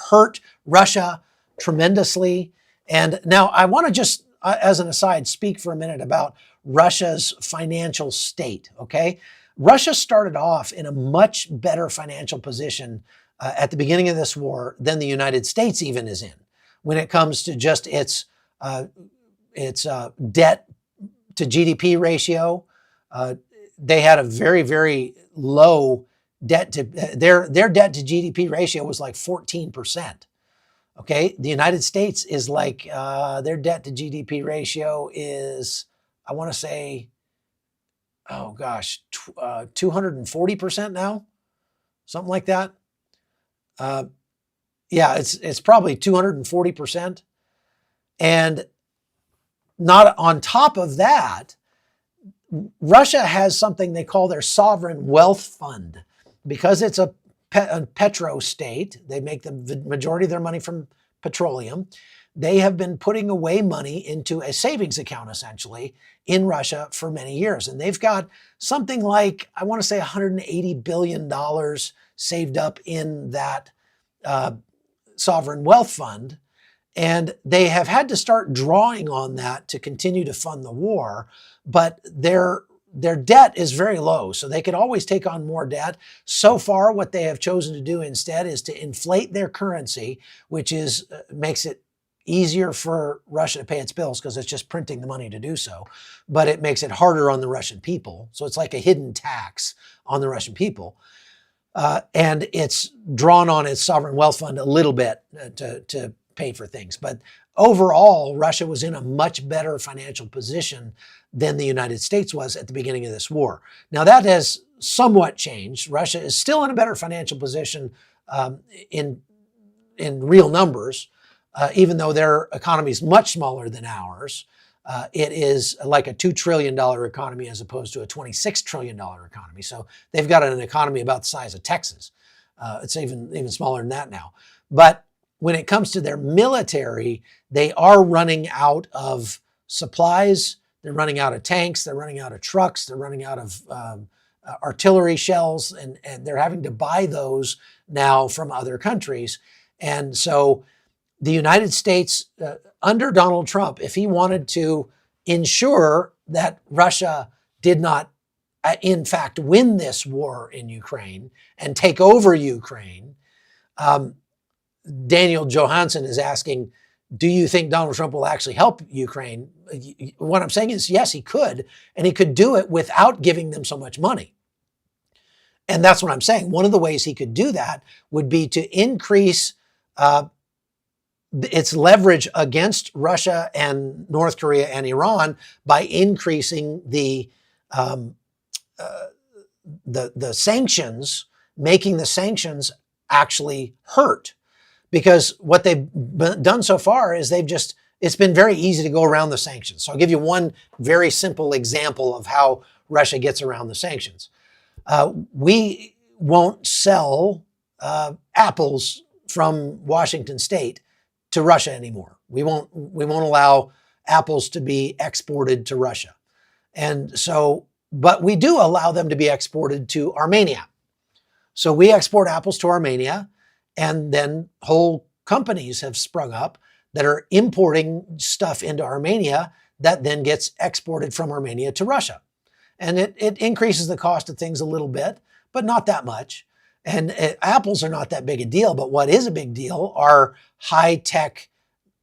hurt Russia tremendously. And now I want to just, as an aside, speak for a minute about Russia's financial state, okay? Russia started off in a much better financial position at the beginning of this war than the United States even is in, when it comes to just its debt to GDP ratio. They had a very, very low debt to their debt to GDP ratio was like 14%. Okay, the United States is like their debt to GDP ratio is, I want to say, oh gosh, 240% now, something like that. Yeah, it's probably 240%. And not on top of that, Russia has something they call their sovereign wealth fund. Because it's a petro state, they make the majority of their money from petroleum. They have been putting away money into a savings account, essentially, in Russia for many years. And they've got something like, I want to say $180 billion saved up in that sovereign wealth fund. And they have had to start drawing on that to continue to fund the war, but their debt is very low, so they could always take on more debt. So far, what they have chosen to do instead is to inflate their currency, which makes it easier for Russia to pay its bills because it's just printing the money to do so, but it makes it harder on the Russian people. So it's like a hidden tax on the Russian people. And it's drawn on its sovereign wealth fund a little bit to pay for things. But overall, Russia was in a much better financial position than the United States was at the beginning of this war. Now, that has somewhat changed. Russia is still in a better financial position in real numbers, even though their economy is much smaller than ours. It is like a $2 trillion economy as opposed to a $26 trillion economy. So they've got an economy about the size of Texas. It's even smaller than that now. But when it comes to their military, they are running out of supplies. They're running out of tanks. They're running out of trucks. They're running out of artillery shells, and they're having to buy those now from other countries. And so the United States, under Donald Trump, if he wanted to ensure that Russia did not, in fact, win this war in Ukraine and take over Ukraine, Daniel Johansson is asking, do you think Donald Trump will actually help Ukraine? What I'm saying is, yes, he could, and he could do it without giving them so much money. And that's what I'm saying. One of the ways he could do that would be to increase its leverage against Russia and North Korea and Iran by increasing the sanctions, making the sanctions actually hurt. Because what they've done so far is it's been very easy to go around the sanctions. So I'll give you one very simple example of how Russia gets around the sanctions. We won't sell apples from Washington State to Russia anymore. We won't allow apples to be exported to Russia. And so, but we do allow them to be exported to Armenia. So we export apples to Armenia, and then whole companies have sprung up that are importing stuff into Armenia that then gets exported from Armenia to Russia. And it increases the cost of things a little bit, but not that much. And apples are not that big a deal, but what is a big deal are high-tech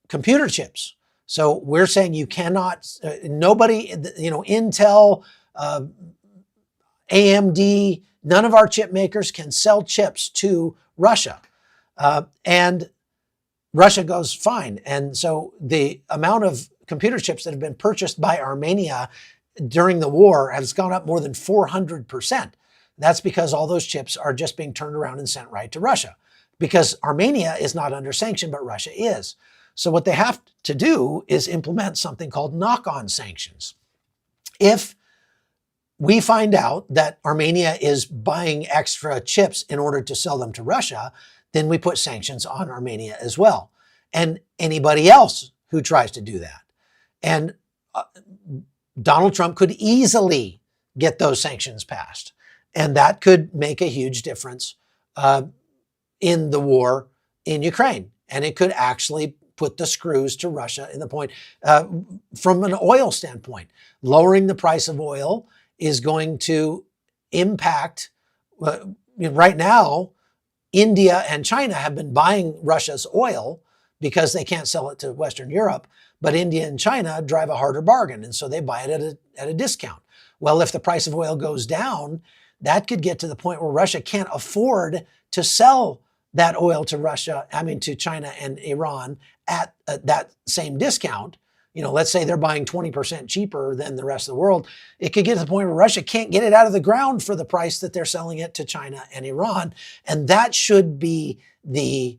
computer chips. So we're saying you cannot, nobody, Intel, AMD, none of our chip makers can sell chips to Russia. And Russia goes, fine. And so the amount of computer chips that have been purchased by Armenia during the war has gone up more than 400%. That's because all those chips are just being turned around and sent right to Russia, because Armenia is not under sanction, but Russia is. So what they have to do is implement something called knock-on sanctions. If we find out that Armenia is buying extra chips in order to sell them to Russia, then we put sanctions on Armenia as well, and anybody else who tries to do that. And Donald Trump could easily get those sanctions passed, and that could make a huge difference in the war in Ukraine. And it could actually put the screws to Russia in the point. From an oil standpoint, lowering the price of oil is going to impact, right now, India and China have been buying Russia's oil because they can't sell it to Western Europe, but India and China drive a harder bargain, and so they buy it at a discount. Well, if the price of oil goes down, that could get to the point where Russia can't afford to sell that oil to China and Iran at that same discount. Let's say they're buying 20% cheaper than the rest of the world. It could get to the point where Russia can't get it out of the ground for the price that they're selling it to China and Iran. And that should be the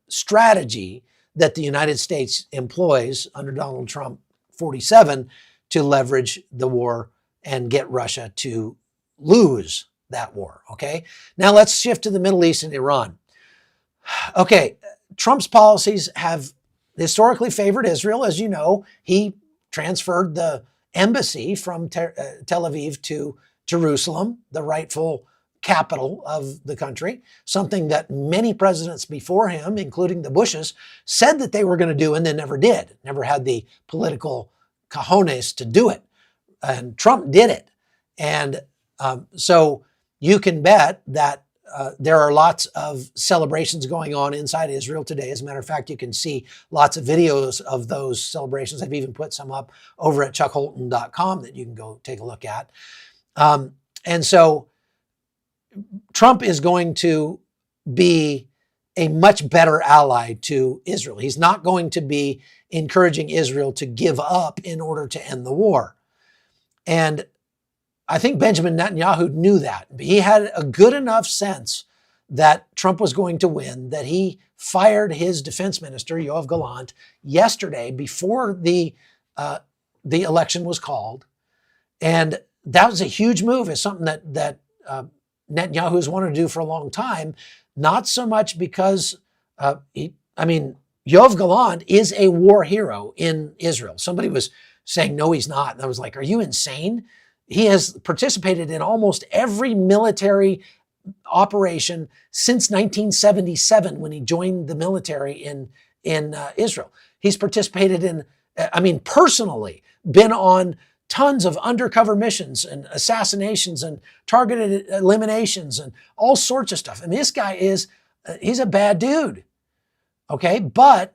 strategy that the United States employs under Donald Trump 47 to leverage the war and get Russia to lose that war. Okay. Now let's shift to the Middle East and Iran. Okay. Trump's policies have historically favored Israel. As you know, he transferred the embassy from Tel Aviv to Jerusalem, the rightful capital of the country, something that many presidents before him, including the Bushes, said that they were going to do and then never did, never had the political cojones to do it. And Trump did it. And so you can bet that there are lots of celebrations going on inside Israel today. As a matter of fact, you can see lots of videos of those celebrations. I've even put some up over at chuckholton.com that you can go take a look at. And so Trump is going to be a much better ally to Israel. He's not going to be encouraging Israel to give up in order to end the war. And I think Benjamin Netanyahu knew that. He had a good enough sense that Trump was going to win that he fired his defense minister, Yoav Gallant, yesterday before the election was called. And that was a huge move. It's something that Netanyahu has wanted to do for a long time. Not so much because, Yoav Gallant is a war hero in Israel. Somebody was saying, no, he's not. And I was like, are you insane? He has participated in almost every military operation since 1977 when he joined the military in Israel. He's participated in, personally, been on tons of undercover missions and assassinations and targeted eliminations and all sorts of stuff. And this guy he's a bad dude. Okay. But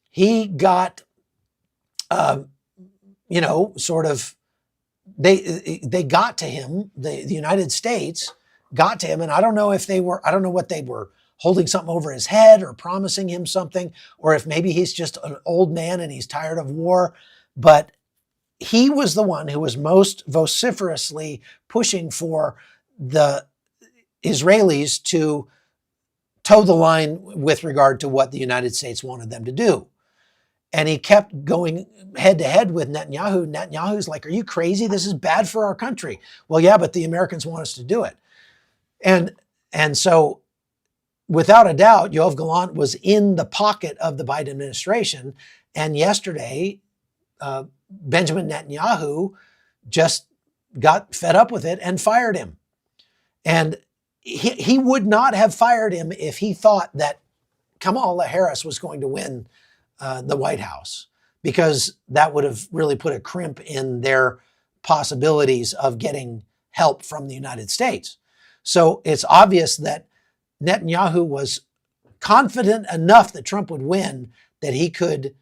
he got, they got to him, the United States got to him. And I don't know what they were holding something over his head or promising him something, or if maybe he's just an old man and he's tired of war. But he was the one who was most vociferously pushing for the Israelis to toe the line with regard to what the United States wanted them to do. And he kept going head to head with Netanyahu. Netanyahu's like, are you crazy? This is bad for our country. Well, yeah, but the Americans want us to do it. And so without a doubt, Yoav Gallant was in the pocket of the Biden administration. And yesterday, Benjamin Netanyahu just got fed up with it and fired him. And he would not have fired him if he thought that Kamala Harris was going to win the White House, because that would have really put a crimp in their possibilities of getting help from the United States. So it's obvious that Netanyahu was confident enough that Trump would win that he could,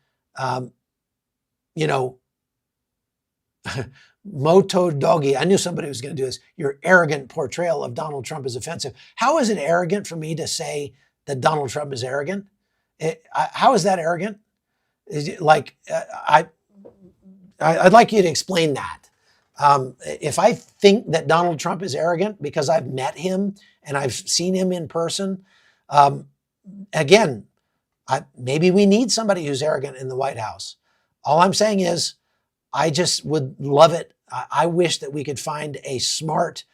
moto doggy. I knew somebody was going to do this. Your arrogant portrayal of Donald Trump is offensive. How is it arrogant for me to say that Donald Trump is arrogant? How is that arrogant? Is it like, I'd like you to explain that. If I think that Donald Trump is arrogant because I've met him and I've seen him in person, maybe we need somebody who's arrogant in the White House. All I'm saying is, I just would love it. I wish that we could find a smart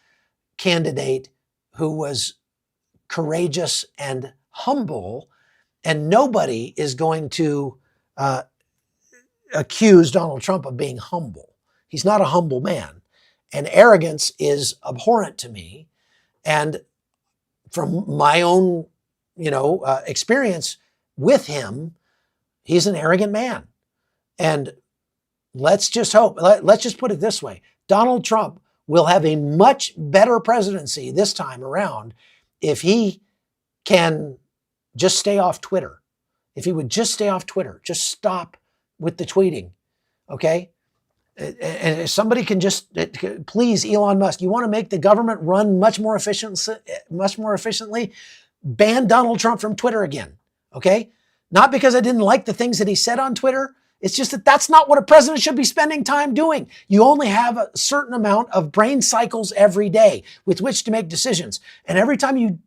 candidate who was courageous and humble, and nobody is going to accuse Donald Trump of being humble. He's not a humble man, and arrogance is abhorrent to me. And from my own, experience with him, he's an arrogant man. And let's just hope, let's just put it this way. Donald Trump will have a much better presidency this time around if he can just stay off Twitter. If he would just stay off Twitter, just stop with the tweeting, okay? And if somebody can just, please, Elon Musk, you want to make the government run much more efficiently, ban Donald Trump from Twitter again, okay? Not because I didn't like the things that he said on Twitter. It's just that that's not what a president should be spending time doing. You only have a certain amount of brain cycles every day with which to make decisions. And every time you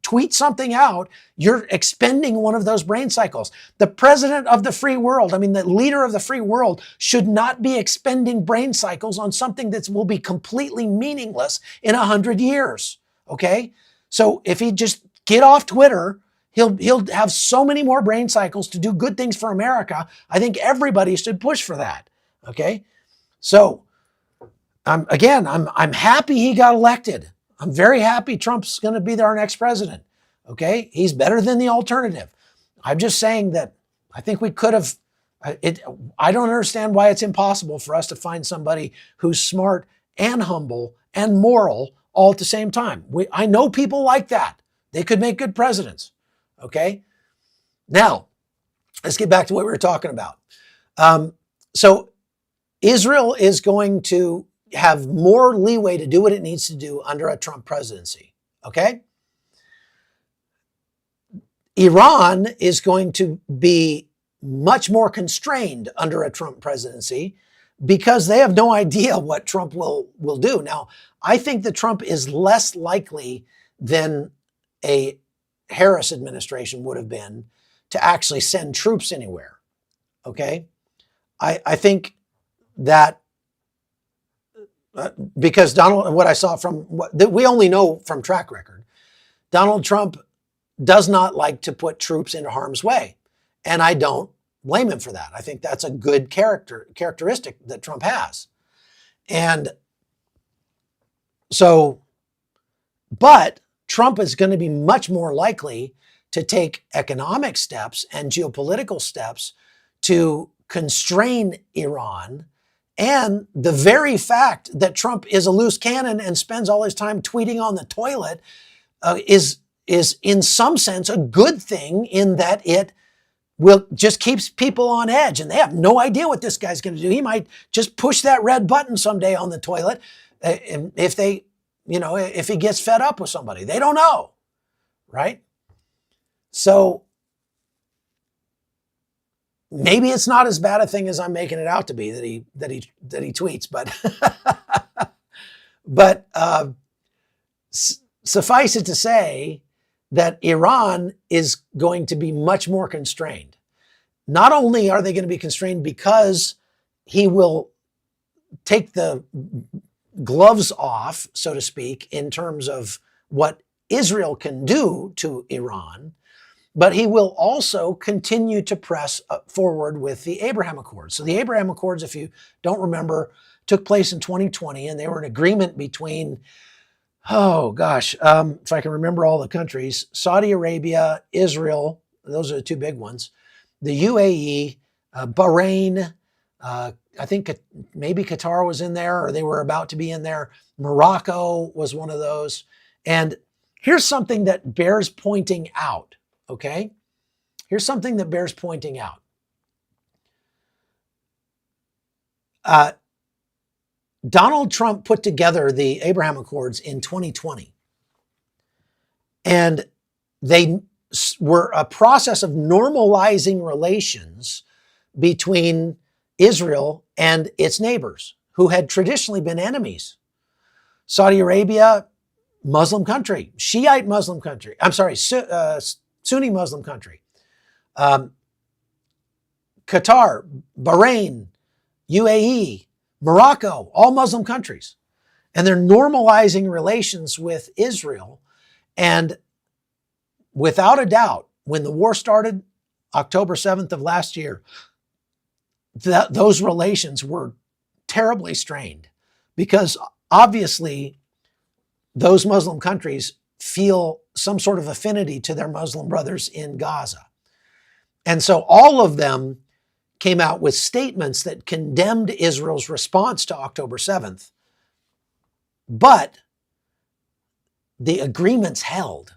tweet something out, you're expending one of those brain cycles. The president of the free world, the leader of the free world, should not be expending brain cycles on something that will be completely meaningless in 100 years. Okay? So if he just get off Twitter, he'll have so many more brain cycles to do good things for America. I think everybody should push for that. Okay? So I'm happy he got elected. I'm very happy Trump's going to be our next president. Okay? He's better than the alternative. I'm just saying that I think we could have, I don't understand why it's impossible for us to find somebody who's smart and humble and moral all at the same time. I know people like that. They could make good presidents. Okay? Now, let's get back to what we were talking about. So Israel is going to have more leeway to do what it needs to do under a Trump presidency. Okay? Iran is going to be much more constrained under a Trump presidency because they have no idea what Trump will do. Now, I think that Trump is less likely than a Harris administration would have been to actually send troops anywhere. Okay? I think that because what I saw from what we only know from track record, Donald Trump does not like to put troops into harm's way. And I don't blame him for that. I think that's a good characteristic that Trump has. And so, but Trump is going to be much more likely to take economic steps and geopolitical steps to constrain Iran. And the very fact that Trump is a loose cannon and spends all his time tweeting on the toilet is in some sense a good thing, in that it will just keeps people on edge, and they have no idea what this guy's going to do. He might just push that red button someday on the toilet if he gets fed up with somebody. They don't know, right? So maybe it's not as bad a thing as I'm making it out to be that he tweets, but suffice it to say that Iran is going to be much more constrained. Not only are they going to be constrained because he will take the gloves off, so to speak, in terms of what Israel can do to Iran, but he will also continue to press forward with the Abraham Accords. So the Abraham Accords, if you don't remember, took place in 2020, and they were an agreement between, if I can remember all the countries, Saudi Arabia, Israel, those are the two big ones, the UAE, Bahrain, I think maybe Qatar was in there, or they were about to be in there. Morocco was one of those. And here's something that bears pointing out, okay? Here's something that bears pointing out. Donald Trump put together the Abraham Accords in 2020. And they were a process of normalizing relations between Israel and its neighbors, who had traditionally been enemies. Saudi Arabia, Muslim country, Shiite Muslim country. I'm sorry, Sunni Muslim country. Qatar, Bahrain, UAE, Morocco, all Muslim countries. And they're normalizing relations with Israel. And without a doubt, when the war started, October 7th of last year, those relations were terribly strained, because obviously those Muslim countries feel some sort of affinity to their Muslim brothers in Gaza. And so all of them came out with statements that condemned Israel's response to October 7th. But the agreements held.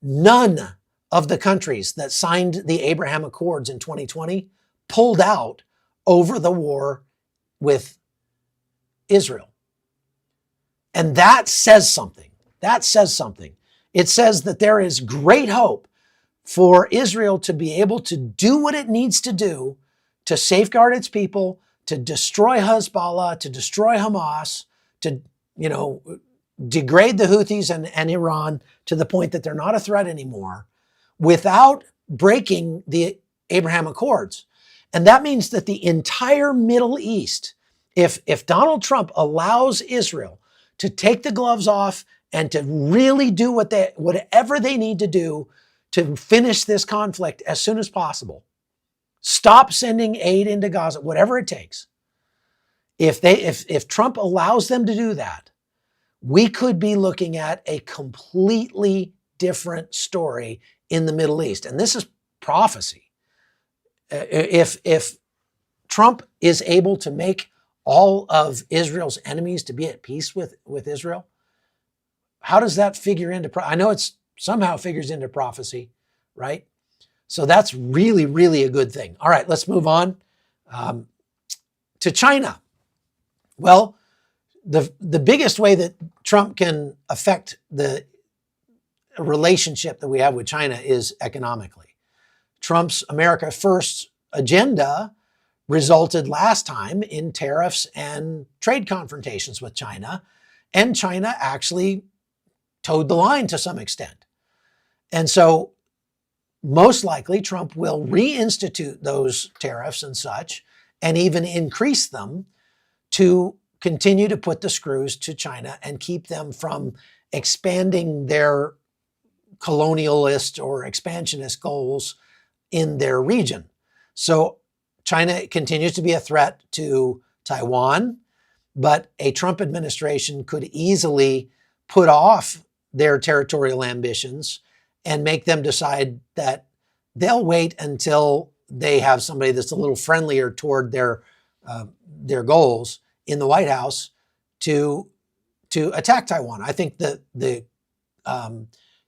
None of the countries that signed the Abraham Accords in 2020 pulled out over the war with Israel. And that says something. That says something. It says that there is great hope for Israel to be able to do what it needs to do to safeguard its people, to destroy Hezbollah, to destroy Hamas, to, degrade the Houthis and Iran to the point that they're not a threat anymore, without breaking the Abraham Accords. And that means that the entire Middle East, if Donald Trump allows Israel to take the gloves off and to really do whatever they need to do to finish this conflict as soon as possible, stop sending aid into Gaza, whatever it takes. If Trump allows them to do that, we could be looking at a completely different story in the Middle East. And this is prophecy. If Trump is able to make all of Israel's enemies to be at peace with Israel, how does that figure into I know it's somehow figures into prophecy, right? So that's really, really a good thing. All right, let's move on to China. Well, the biggest way that Trump can affect the relationship that we have with China is economically. Trump's America First agenda resulted last time in tariffs and trade confrontations with China, and China actually towed the line to some extent. And so most likely Trump will reinstitute those tariffs and such, and even increase them to continue to put the screws to China and keep them from expanding their colonialist or expansionist goals in their region. So China continues to be a threat to Taiwan, but a Trump administration could easily put off their territorial ambitions and make them decide that they'll wait until they have somebody that's a little friendlier toward their goals in the White House to attack Taiwan. I think that the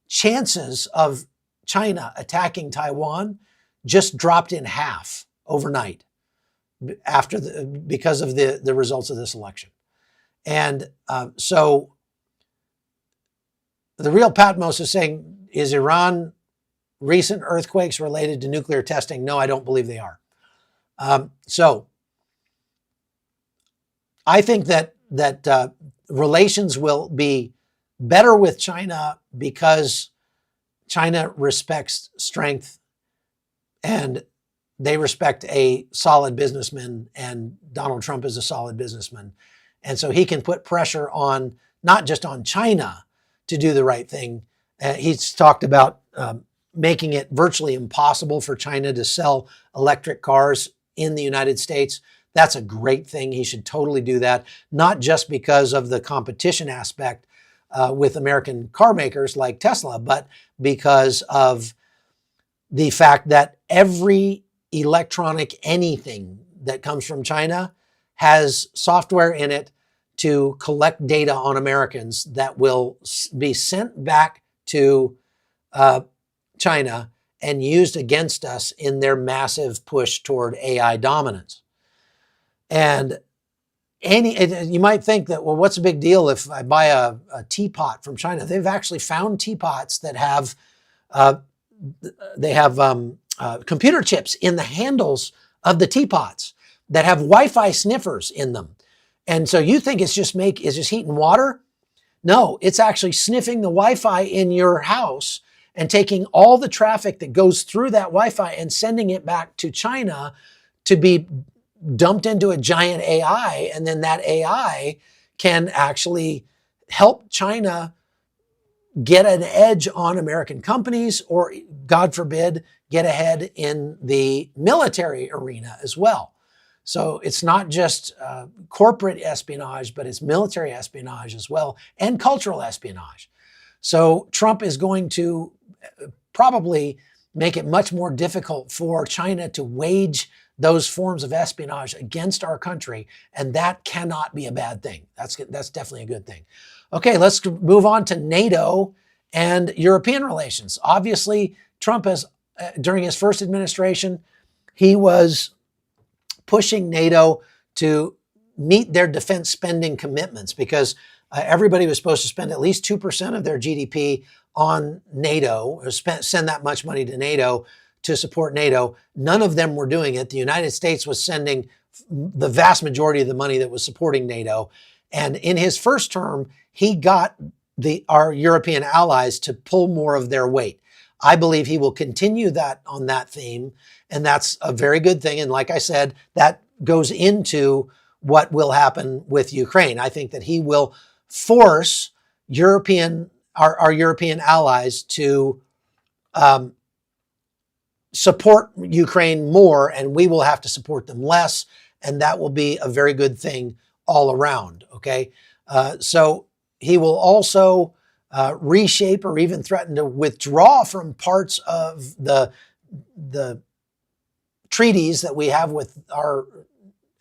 chances of China attacking Taiwan just dropped in half overnight because of the results of this election. And so the real Patmos is saying, is Iran recent earthquakes related to nuclear testing? No, I don't believe they are. So I think that relations will be better with China because China respects strength and they respect a solid businessman, and Donald Trump is a solid businessman. And so he can put pressure on, not just on China to do the right thing. He's talked about making it virtually impossible for China to sell electric cars in the United States. That's a great thing. He should totally do that, not just because of the competition aspect with American car makers like Tesla, but because of the fact that every electronic anything that comes from China has software in it to collect data on Americans that will be sent back to China and used against us in their massive push toward AI dominance. And you might think that, well, what's the big deal if I buy a teapot from China? They've actually found teapots that have computer chips in the handles of the teapots that have Wi-Fi sniffers in them. And so you think it's just heating water? No, it's actually sniffing the Wi-Fi in your house and taking all the traffic that goes through that Wi-Fi and sending it back to China to be dumped into a giant AI. And then that AI can actually help China get an edge on American companies, or God forbid, get ahead in the military arena as well. So it's not just corporate espionage, but it's military espionage as well, and cultural espionage. So Trump is going to probably make it much more difficult for China to wage those forms of espionage against our country, and that cannot be a bad thing. That's definitely a good thing. Okay, let's move on to NATO and European relations. Obviously, Trump has, during his first administration, he was pushing NATO to meet their defense spending commitments, because everybody was supposed to spend at least 2% of their GDP on NATO, or send that much money to NATO to support NATO. None of them were doing it. The United States was sending the vast majority of the money that was supporting NATO. And in his first term, he got our European allies to pull more of their weight. I believe he will continue that on that theme, and that's a very good thing. And like I said, that goes into what will happen with Ukraine. I think that he will force our European allies to support Ukraine more, and we will have to support them less, and that will be a very good thing all around, okay? So he will also reshape or even threaten to withdraw from parts of the treaties that we have with our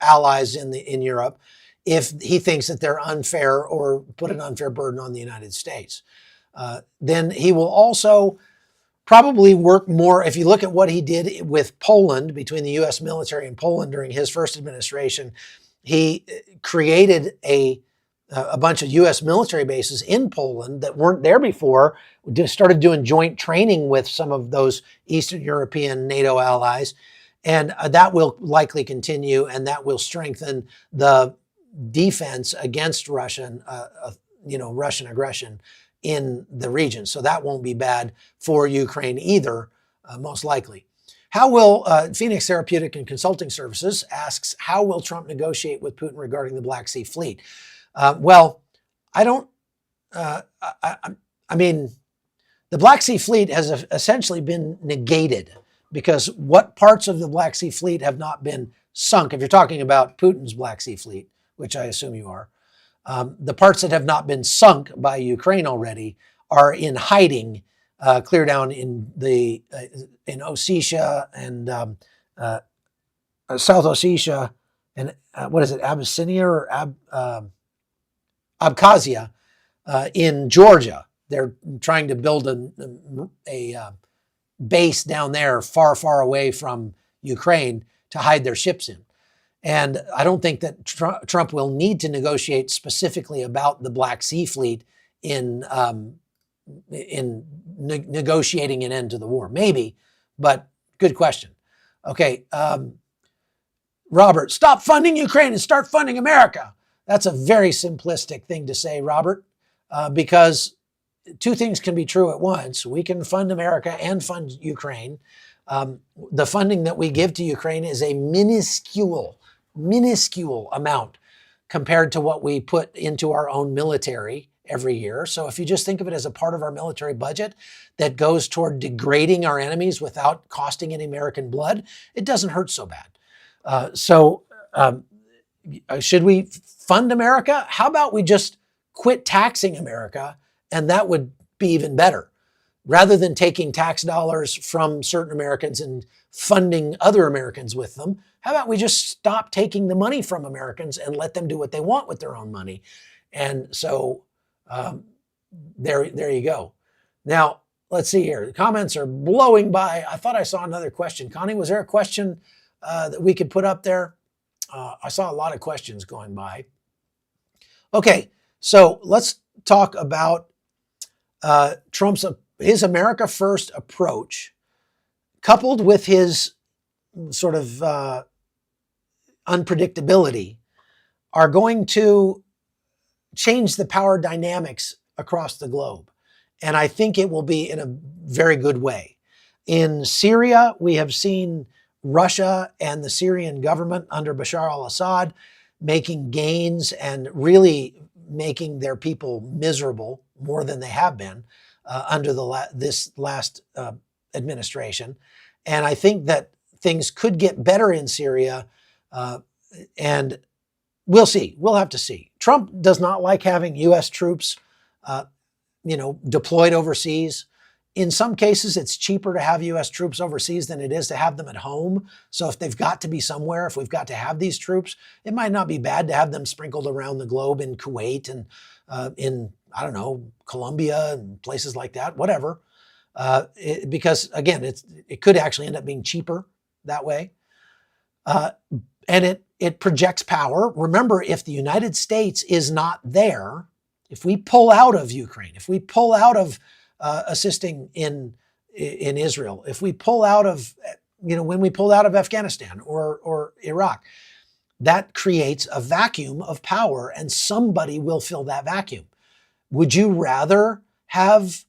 allies in Europe if he thinks that they're unfair or put an unfair burden on the United States. Then he will also probably work more. If you look at what he did with Poland, between the U.S. military and Poland during his first administration, he created a a bunch of U.S. military bases in Poland that weren't there before. We just started doing joint training with some of those Eastern European NATO allies. And that will likely continue, and that will strengthen the defense against Russian aggression in the region. So that won't be bad for Ukraine either, most likely. How will Phoenix Therapeutic and Consulting Services asks, how will Trump negotiate with Putin regarding the Black Sea Fleet? Well, I don't, I mean, the Black Sea Fleet has essentially been negated, because what parts of the Black Sea Fleet have not been sunk? If you're talking about Putin's Black Sea Fleet, which I assume you are, the parts that have not been sunk by Ukraine already are in hiding, clear down in in Ossetia and South Ossetia and what is it, Abyssinia or Abkhazia in Georgia. They're trying to build a base down there far, far away from Ukraine to hide their ships in. And I don't think that Trump will need to negotiate specifically about the Black Sea Fleet in negotiating an end to the war. Maybe, but good question. Okay, Robert, stop funding Ukraine and start funding America. That's a very simplistic thing to say, Robert, because two things can be true at once. We can fund America and fund Ukraine. The funding that we give to Ukraine is a minuscule amount compared to what we put into our own military every year. So if you just think of it as a part of our military budget that goes toward degrading our enemies without costing any American blood, it doesn't hurt so bad. Should we fund America? How about we just quit taxing America, and that would be even better. Rather than taking tax dollars from certain Americans and funding other Americans with them, how about we just stop taking the money from Americans and let them do what they want with their own money? And so there you go. Now, let's see here. The comments are blowing by. I thought I saw another question. Connie, was there a question that we could put up there? I saw a lot of questions going by. Okay, so let's talk about his America First approach, coupled with his sort of unpredictability, are going to change the power dynamics across the globe. And I think it will be in a very good way. In Syria, we have seen Russia and the Syrian government under Bashar al-Assad making gains and really making their people miserable more than they have been under this last administration. And I think that things could get better in Syria, and we'll see. We'll have to see. Trump does not like having U.S. troops, deployed overseas. In some cases, it's cheaper to have U.S. troops overseas than it is to have them at home. So if they've got to be somewhere, if we've got to have these troops, it might not be bad to have them sprinkled around the globe in Kuwait and in, I don't know, Colombia and places like that, whatever. Because again, it could actually end up being cheaper that way. And it projects power. Remember, if the United States is not there, if we pull out of Ukraine, if we pull out of assisting in Israel, if we pull out of, when we pulled out of Afghanistan or Iraq, that creates a vacuum of power, and somebody will fill that vacuum. Would you rather have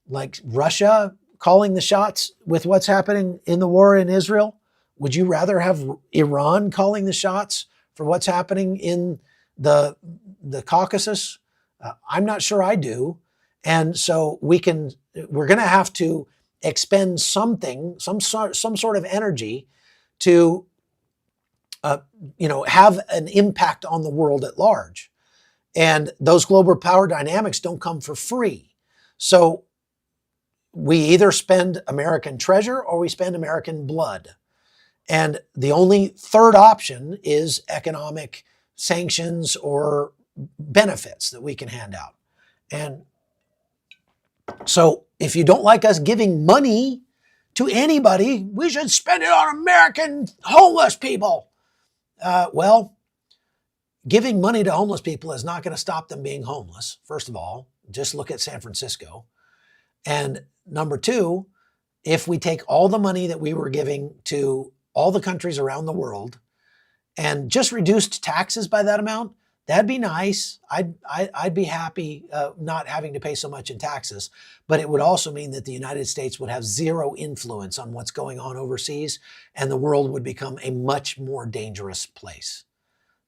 like Russia calling the shots with what's happening in the war in Israel? Would you rather have Iran calling the shots for what's happening in the Caucasus? I'm not sure I do. And so we're going to have to expend some sort of energy to, have an impact on the world at large. And those global power dynamics don't come for free. So we either spend American treasure or we spend American blood. And the only third option is economic sanctions or benefits that we can hand out. And so if you don't like us giving money to anybody, we should spend it on American homeless people. Well, giving money to homeless people is not going to stop them being homeless. First of all, just look at San Francisco. And number two, if we take all the money that we were giving to all the countries around the world and just reduced taxes by that amount, that'd be nice. I'd be happy not having to pay so much in taxes, but it would also mean that the United States would have zero influence on what's going on overseas, and the world would become a much more dangerous place.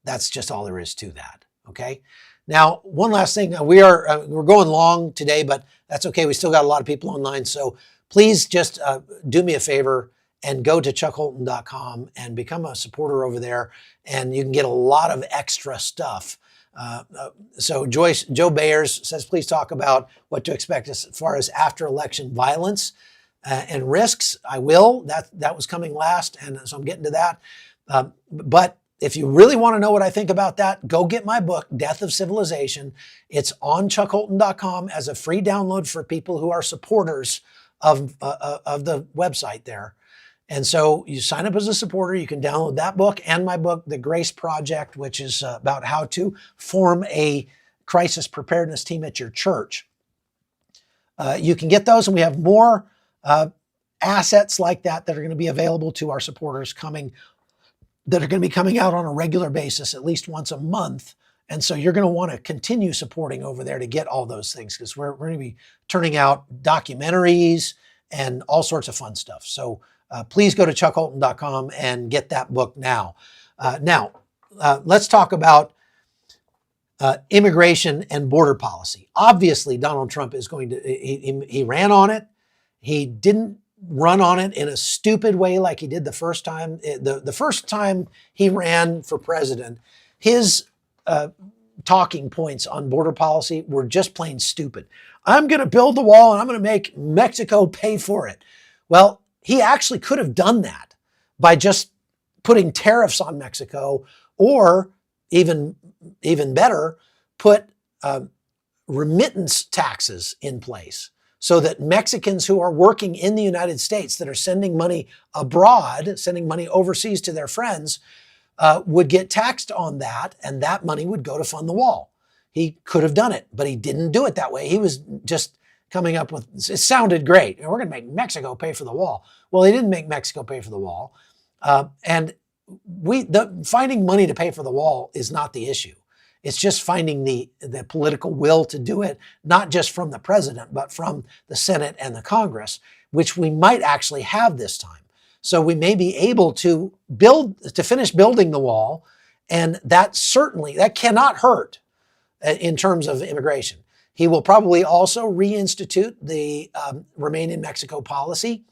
That's just all there is to that. Okay. Now, one last thing. We're going long today, but that's okay. We still got a lot of people online, so please just do me a favor and go to chuckholton.com and become a supporter over there, and you can get a lot of extra stuff. So Joe Bayers says, please talk about what to expect as far as after-election violence and risks. I will. That was coming last, and so I'm getting to that. But if you really want to know what I think about that, go get my book, Death of Civilization. It's on chuckholton.com as a free download for people who are supporters of the website there. And so you sign up as a supporter, you can download that book and my book, The Grace Project, which is about how to form a crisis preparedness team at your church. You can get those, and we have more assets like that that are going to be available to our supporters that are going to be coming out on a regular basis, at least once a month. And so you're going to want to continue supporting over there to get all those things, because we're going to be turning out documentaries and all sorts of fun stuff. So please go to chuckholton.com and get that book now. Let's talk about immigration and border policy. Obviously, Donald Trump is going to, he ran on it. He didn't run on it in a stupid way like he did the first time. The first time he ran for president, his talking points on border policy were just plain stupid. I'm going to build the wall and I'm going to make Mexico pay for it. Well, he actually could have done that by just putting tariffs on Mexico, or even better, put remittance taxes in place, so that Mexicans who are working in the United States that are sending money abroad, sending money overseas to their friends, would get taxed on that, and that money would go to fund the wall. He could have done it, but he didn't do it that way. He was just coming up with, it sounded great. We're going to make Mexico pay for the wall. Well, he didn't make Mexico pay for the wall. And finding money to pay for the wall is not the issue. It's just finding the political will to do it, not just from the president, but from the Senate and the Congress, which we might actually have this time. So we may be able to finish building the wall, and that cannot hurt in terms of immigration. He will probably also reinstitute the Remain in Mexico policy,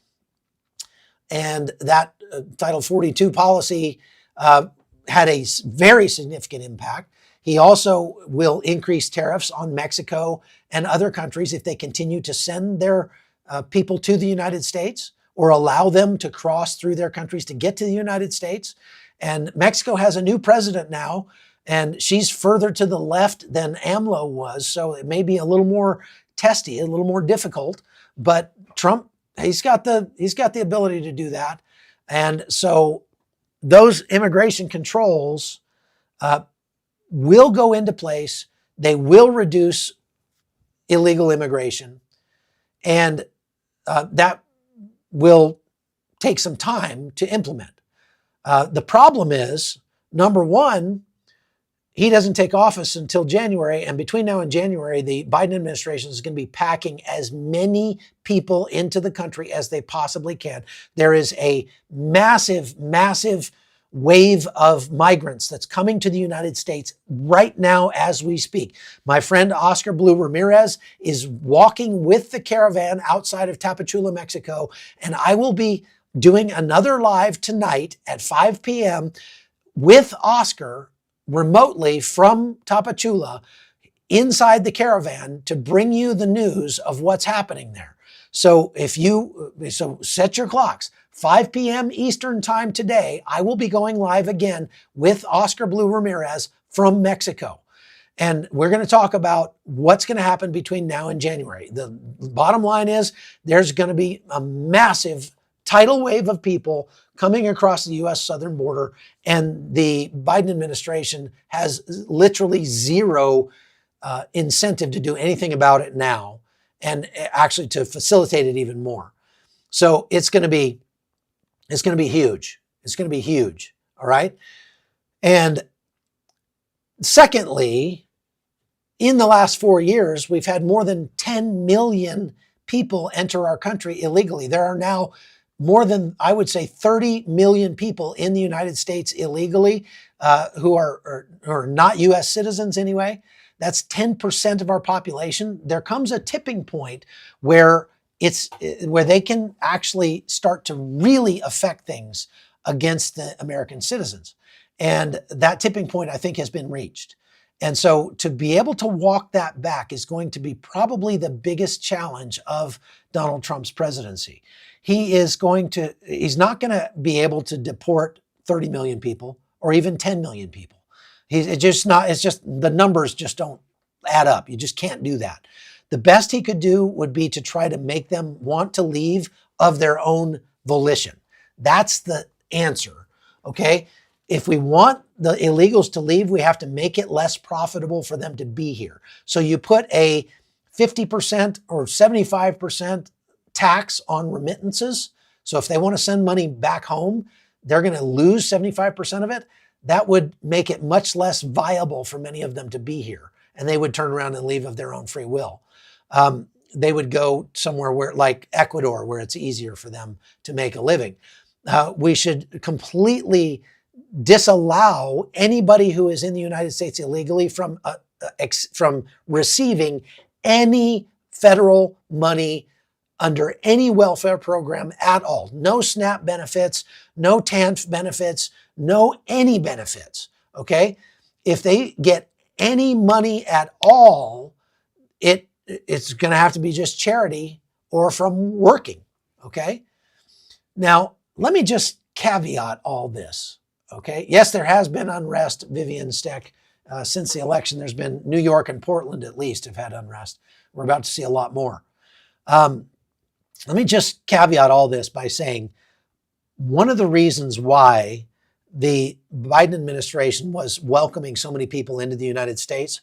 and that Title 42 policy had a very significant impact. He also will increase tariffs on Mexico and other countries if they continue to send their people to the United States, or allow them to cross through their countries to get to the United States. And Mexico has a new president now, and she's further to the left than AMLO was, so it may be a little more testy, a little more difficult. But Trump, he's got the ability to do that. And so those immigration controls will go into place. They will reduce illegal immigration, and that will take some time to implement. The problem is, number one, he doesn't take office until January, and between now and January, the Biden administration is going to be packing as many people into the country as they possibly can. There is a massive wave of migrants that's coming to the United States right now as we speak. My friend Oscar Blue Ramirez is walking with the caravan outside of Tapachula, Mexico, and I will be doing another live tonight at 5 p.m. with Oscar remotely from Tapachula inside the caravan to bring you the news of what's happening there. So set your clocks. 5 p.m. Eastern time today, I will be going live again with Oscar Blue Ramirez from Mexico. And we're going to talk about what's going to happen between now and January. The bottom line is there's going to be a massive tidal wave of people coming across the U.S. southern border, and the Biden administration has literally zero incentive to do anything about it now, and actually to facilitate it even more. So it's going to be huge. It's going to be huge. All right. And secondly, in the last 4 years, we've had more than 10 million people enter our country illegally. There are now more than, I would say, 30 million people in the United States illegally who are not U.S. citizens anyway. That's 10% of our population. There comes a tipping point where where they can actually start to really affect things against the American citizens. And that tipping point, I think, has been reached. And so to be able to walk that back is going to be probably the biggest challenge of Donald Trump's presidency. He's not going to be able to deport 30 million people or even 10 million people. It's just the numbers just don't add up. You just can't do that. The best he could do would be to try to make them want to leave of their own volition. That's the answer. Okay. If we want the illegals to leave, we have to make it less profitable for them to be here. So you put a 50% or 75% tax on remittances. So if they want to send money back home, they're going to lose 75% of it. That would make it much less viable for many of them to be here. And they would turn around and leave of their own free will. They would go somewhere like Ecuador, where it's easier for them to make a living. We should completely disallow anybody who is in the United States illegally from receiving any federal money under any welfare program at all. No SNAP benefits, no TANF benefits, no any benefits, okay? If they get any money at all, it's going to have to be just charity or from working, okay? Now, let me just caveat all this, okay? Yes, there has been unrest, Vivian Steck, since the election. There's been New York and Portland at least have had unrest. We're about to see a lot more. Let me just caveat all this by saying one of the reasons why the Biden administration was welcoming so many people into the United States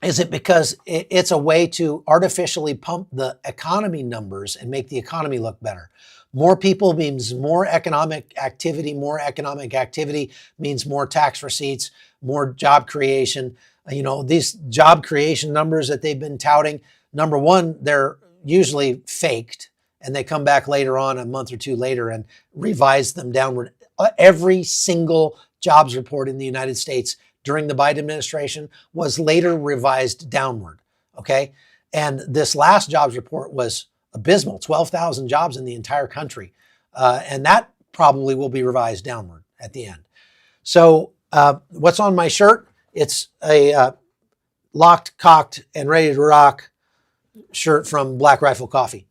is it because it's a way to artificially pump the economy numbers and make the economy look better. More people means more economic activity. More economic activity means more tax receipts, more job creation. You know, these job creation numbers that they've been touting, number one, they're usually faked, and they come back later on, a month or two later, and revise them downward. Every single jobs report in the United States during the Biden administration was later revised downward, okay? And this last jobs report was abysmal, 12,000 jobs in the entire country. And that probably will be revised downward at the end. So what's on my shirt? It's a locked, cocked, and ready to rock shirt from Black Rifle Coffee.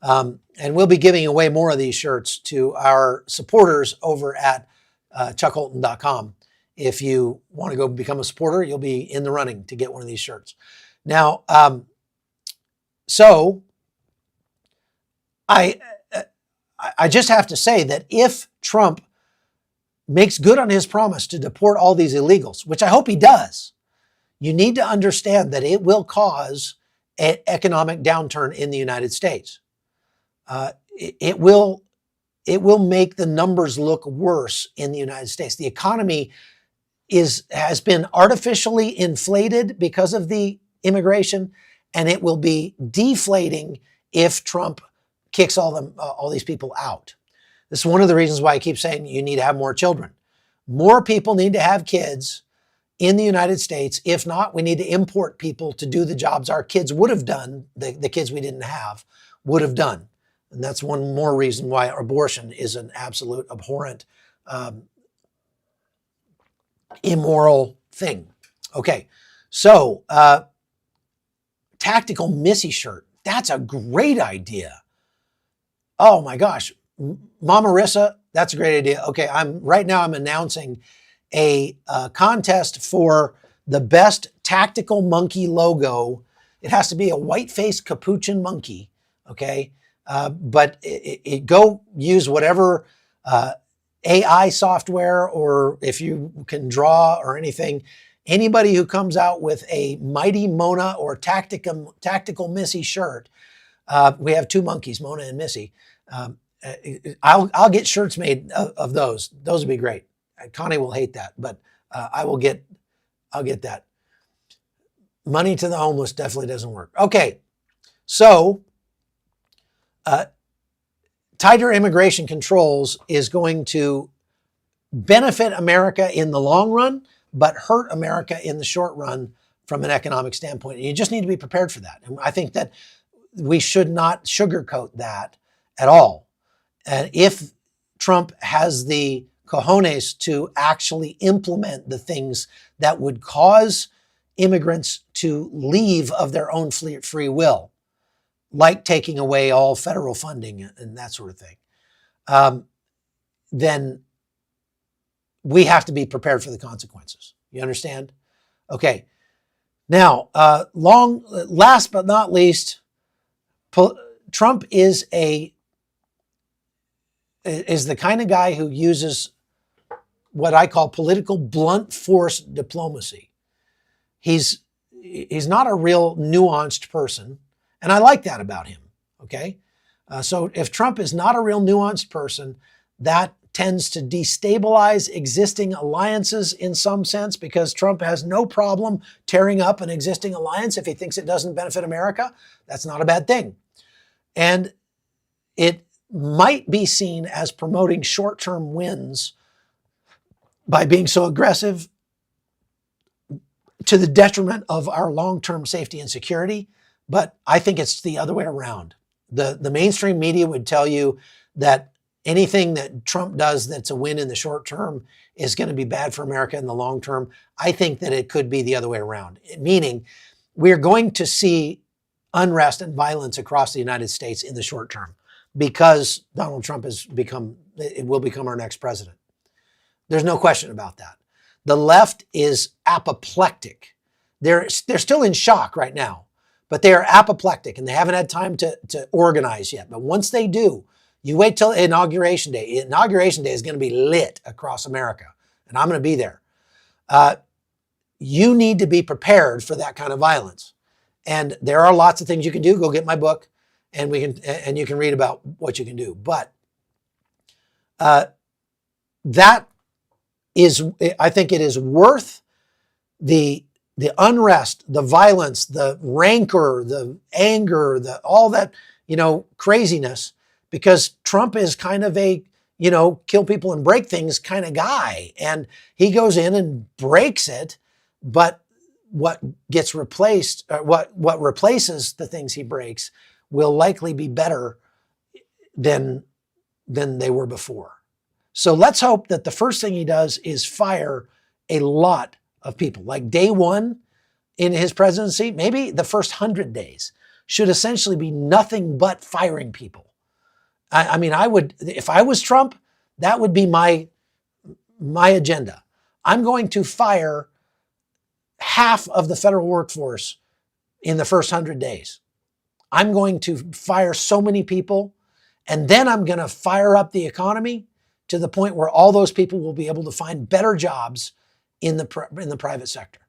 And we'll be giving away more of these shirts to our supporters over at chuckholton.com. If you want to go become a supporter, you'll be in the running to get one of these shirts. Now, so I just have to say that if Trump makes good on his promise to deport all these illegals, which I hope he does, you need to understand that it will cause an economic downturn in the United States. It will make the numbers look worse in the United States. The economy has been artificially inflated because of the immigration, and it will be deflating if Trump kicks all these people out. This is one of the reasons why I keep saying you need to have more children. More people need to have kids in the United States. If not, we need to import people to do the jobs our kids would have done, the kids we didn't have would have done. And that's one more reason why abortion is an absolute abhorrent, immoral thing. Okay, so tactical Missy shirt. That's a great idea. Oh my gosh, Mama Marissa, that's a great idea. Okay, right now I'm announcing a contest for the best tactical monkey logo. It has to be a white-faced capuchin monkey. Okay, But go use whatever AI software, or if you can draw or anything, anybody who comes out with a Mighty Mona or Tactical Missy shirt. We have two monkeys, Mona and Missy. I'll get shirts made of those. Those would be great. Connie will hate that, but I'll get that. Money to the homeless definitely doesn't work. Okay, so tighter immigration controls is going to benefit America in the long run, but hurt America in the short run from an economic standpoint. And you just need to be prepared for that. And I think that we should not sugarcoat that at all. And if Trump has the cojones to actually implement the things that would cause immigrants to leave of their own free will, like taking away all federal funding and that sort of thing, then we have to be prepared for the consequences. You understand? Okay. Now, last but not least, Trump is the kind of guy who uses what I call political blunt force diplomacy. He's not a real nuanced person, and I like that about him. Okay, so if Trump is not a real nuanced person, that tends to destabilize existing alliances in some sense, because Trump has no problem tearing up an existing alliance if he thinks it doesn't benefit America. That's not a bad thing. And it might be seen as promoting short-term wins by being so aggressive to the detriment of our long-term safety and security. But I think it's the other way around. The mainstream media would tell you that anything that Trump does that's a win in the short term is going to be bad for America in the long term. I think that it could be the other way around, meaning we're going to see unrest and violence across the United States in the short term because Donald Trump will become our next president. There's no question about that. The left is apoplectic. They're still in shock right now, but they are apoplectic and they haven't had time to organize yet. But once they do, you wait till Inauguration Day. Inauguration Day is going to be lit across America, and I'm going to be there. You need to be prepared for that kind of violence. And there are lots of things you can do. Go get my book, and you can read about what you can do. But that is, I think it is worth the unrest, the violence, the rancor, the anger, all that, craziness, because Trump is kind of a, kill people and break things kind of guy. And he goes in and breaks it, but what gets replaced, what replaces the things he breaks will likely be better than they were before. So let's hope that the first thing he does is fire a lot of people. Like day one in his presidency, maybe the first 100 days should essentially be nothing but firing people. I mean, if I was Trump, that would be my agenda. I'm going to fire half of the federal workforce in the first 100 days. I'm going to fire so many people, and then I'm going to fire up the economy to the point where all those people will be able to find better jobs in the private sector.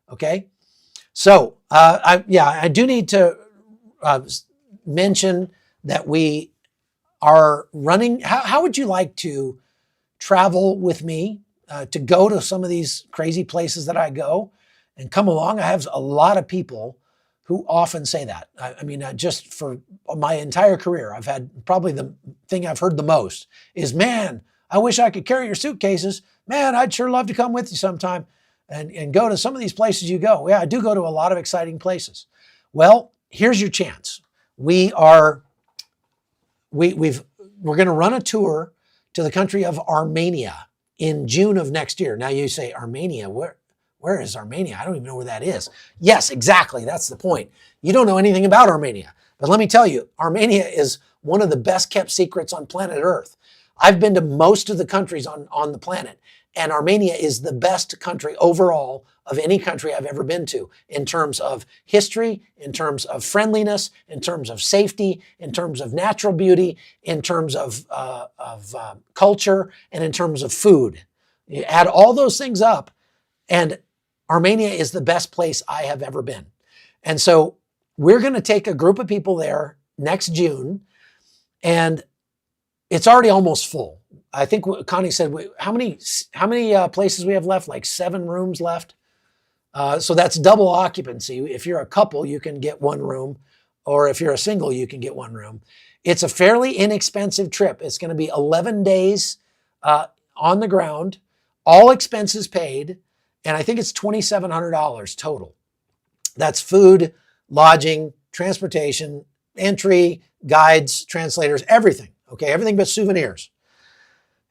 Okay, so I do need to mention that we are running. How would you like to travel with me to go to some of these crazy places that I go and come along? I have a lot of people who often say that. I mean, just for my entire career, I've had probably the thing I've heard the most is, man, I wish I could carry your suitcases. Man, I'd sure love to come with you sometime and go to some of these places you go. Yeah, I do go to a lot of exciting places. Well, here's your chance. We're going to run a tour to the country of Armenia in June of next year. Now you say, Armenia, where is Armenia? I don't even know where that is. Yes, exactly. That's the point. You don't know anything about Armenia. But let me tell you, Armenia is one of the best kept secrets on planet Earth. I've been to most of the countries on the planet, And Armenia is the best country overall of any country I've ever been to in terms of history, in terms of friendliness, in terms of safety, in terms of natural beauty, in terms of culture, and in terms of food. You add all those things up, and Armenia is the best place I have ever been. And so we're going to take a group of people there next June, and it's already almost full. I think Connie said, how many places we have left? Like 7 rooms left. So that's double occupancy. If you're a couple, you can get 1 room, or if you're a single, you can get 1 room. It's a fairly inexpensive trip. It's going to be 11 days on the ground, all expenses paid, and I think it's $2,700 total. That's food, lodging, transportation, entry, guides, translators, everything. Okay, everything but souvenirs.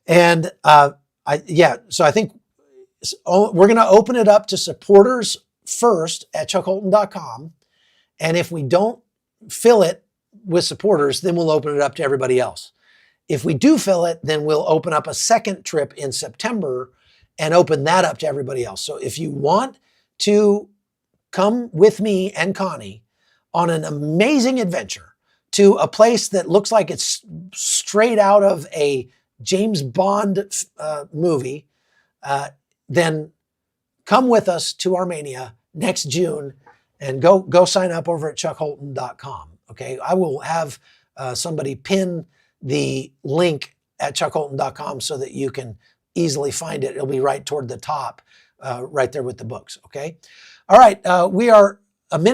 And so I think we're going to open it up to supporters first at chuckholton.com. And if we don't fill it with supporters, then we'll open it up to everybody else. If we do fill it, then we'll open up a second trip in September and open that up to everybody else. So if you want to come with me and Connie on an amazing adventure to a place that looks like it's straight out of a James Bond movie, then come with us to Armenia next June and go sign up over at chuckholton.com. Okay, I will have somebody pin the link at chuckholton.com so that you can easily find it. It'll be right toward the top, right there with the books. Okay, all right. We are an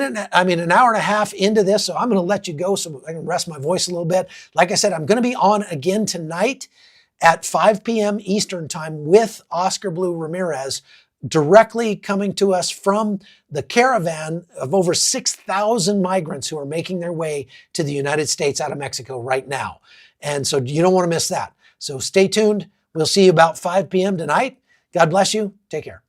hour and a half into this, so I'm going to let you go so I can rest my voice a little bit. Like I said, I'm going to be on again tonight at 5 p.m. Eastern time with Oscar Blue Ramirez, directly coming to us from the caravan of over 6,000 migrants who are making their way to the United States out of Mexico right now. And so you don't want to miss that. So stay tuned. We'll see you about 5 p.m. tonight. God bless you. Take care.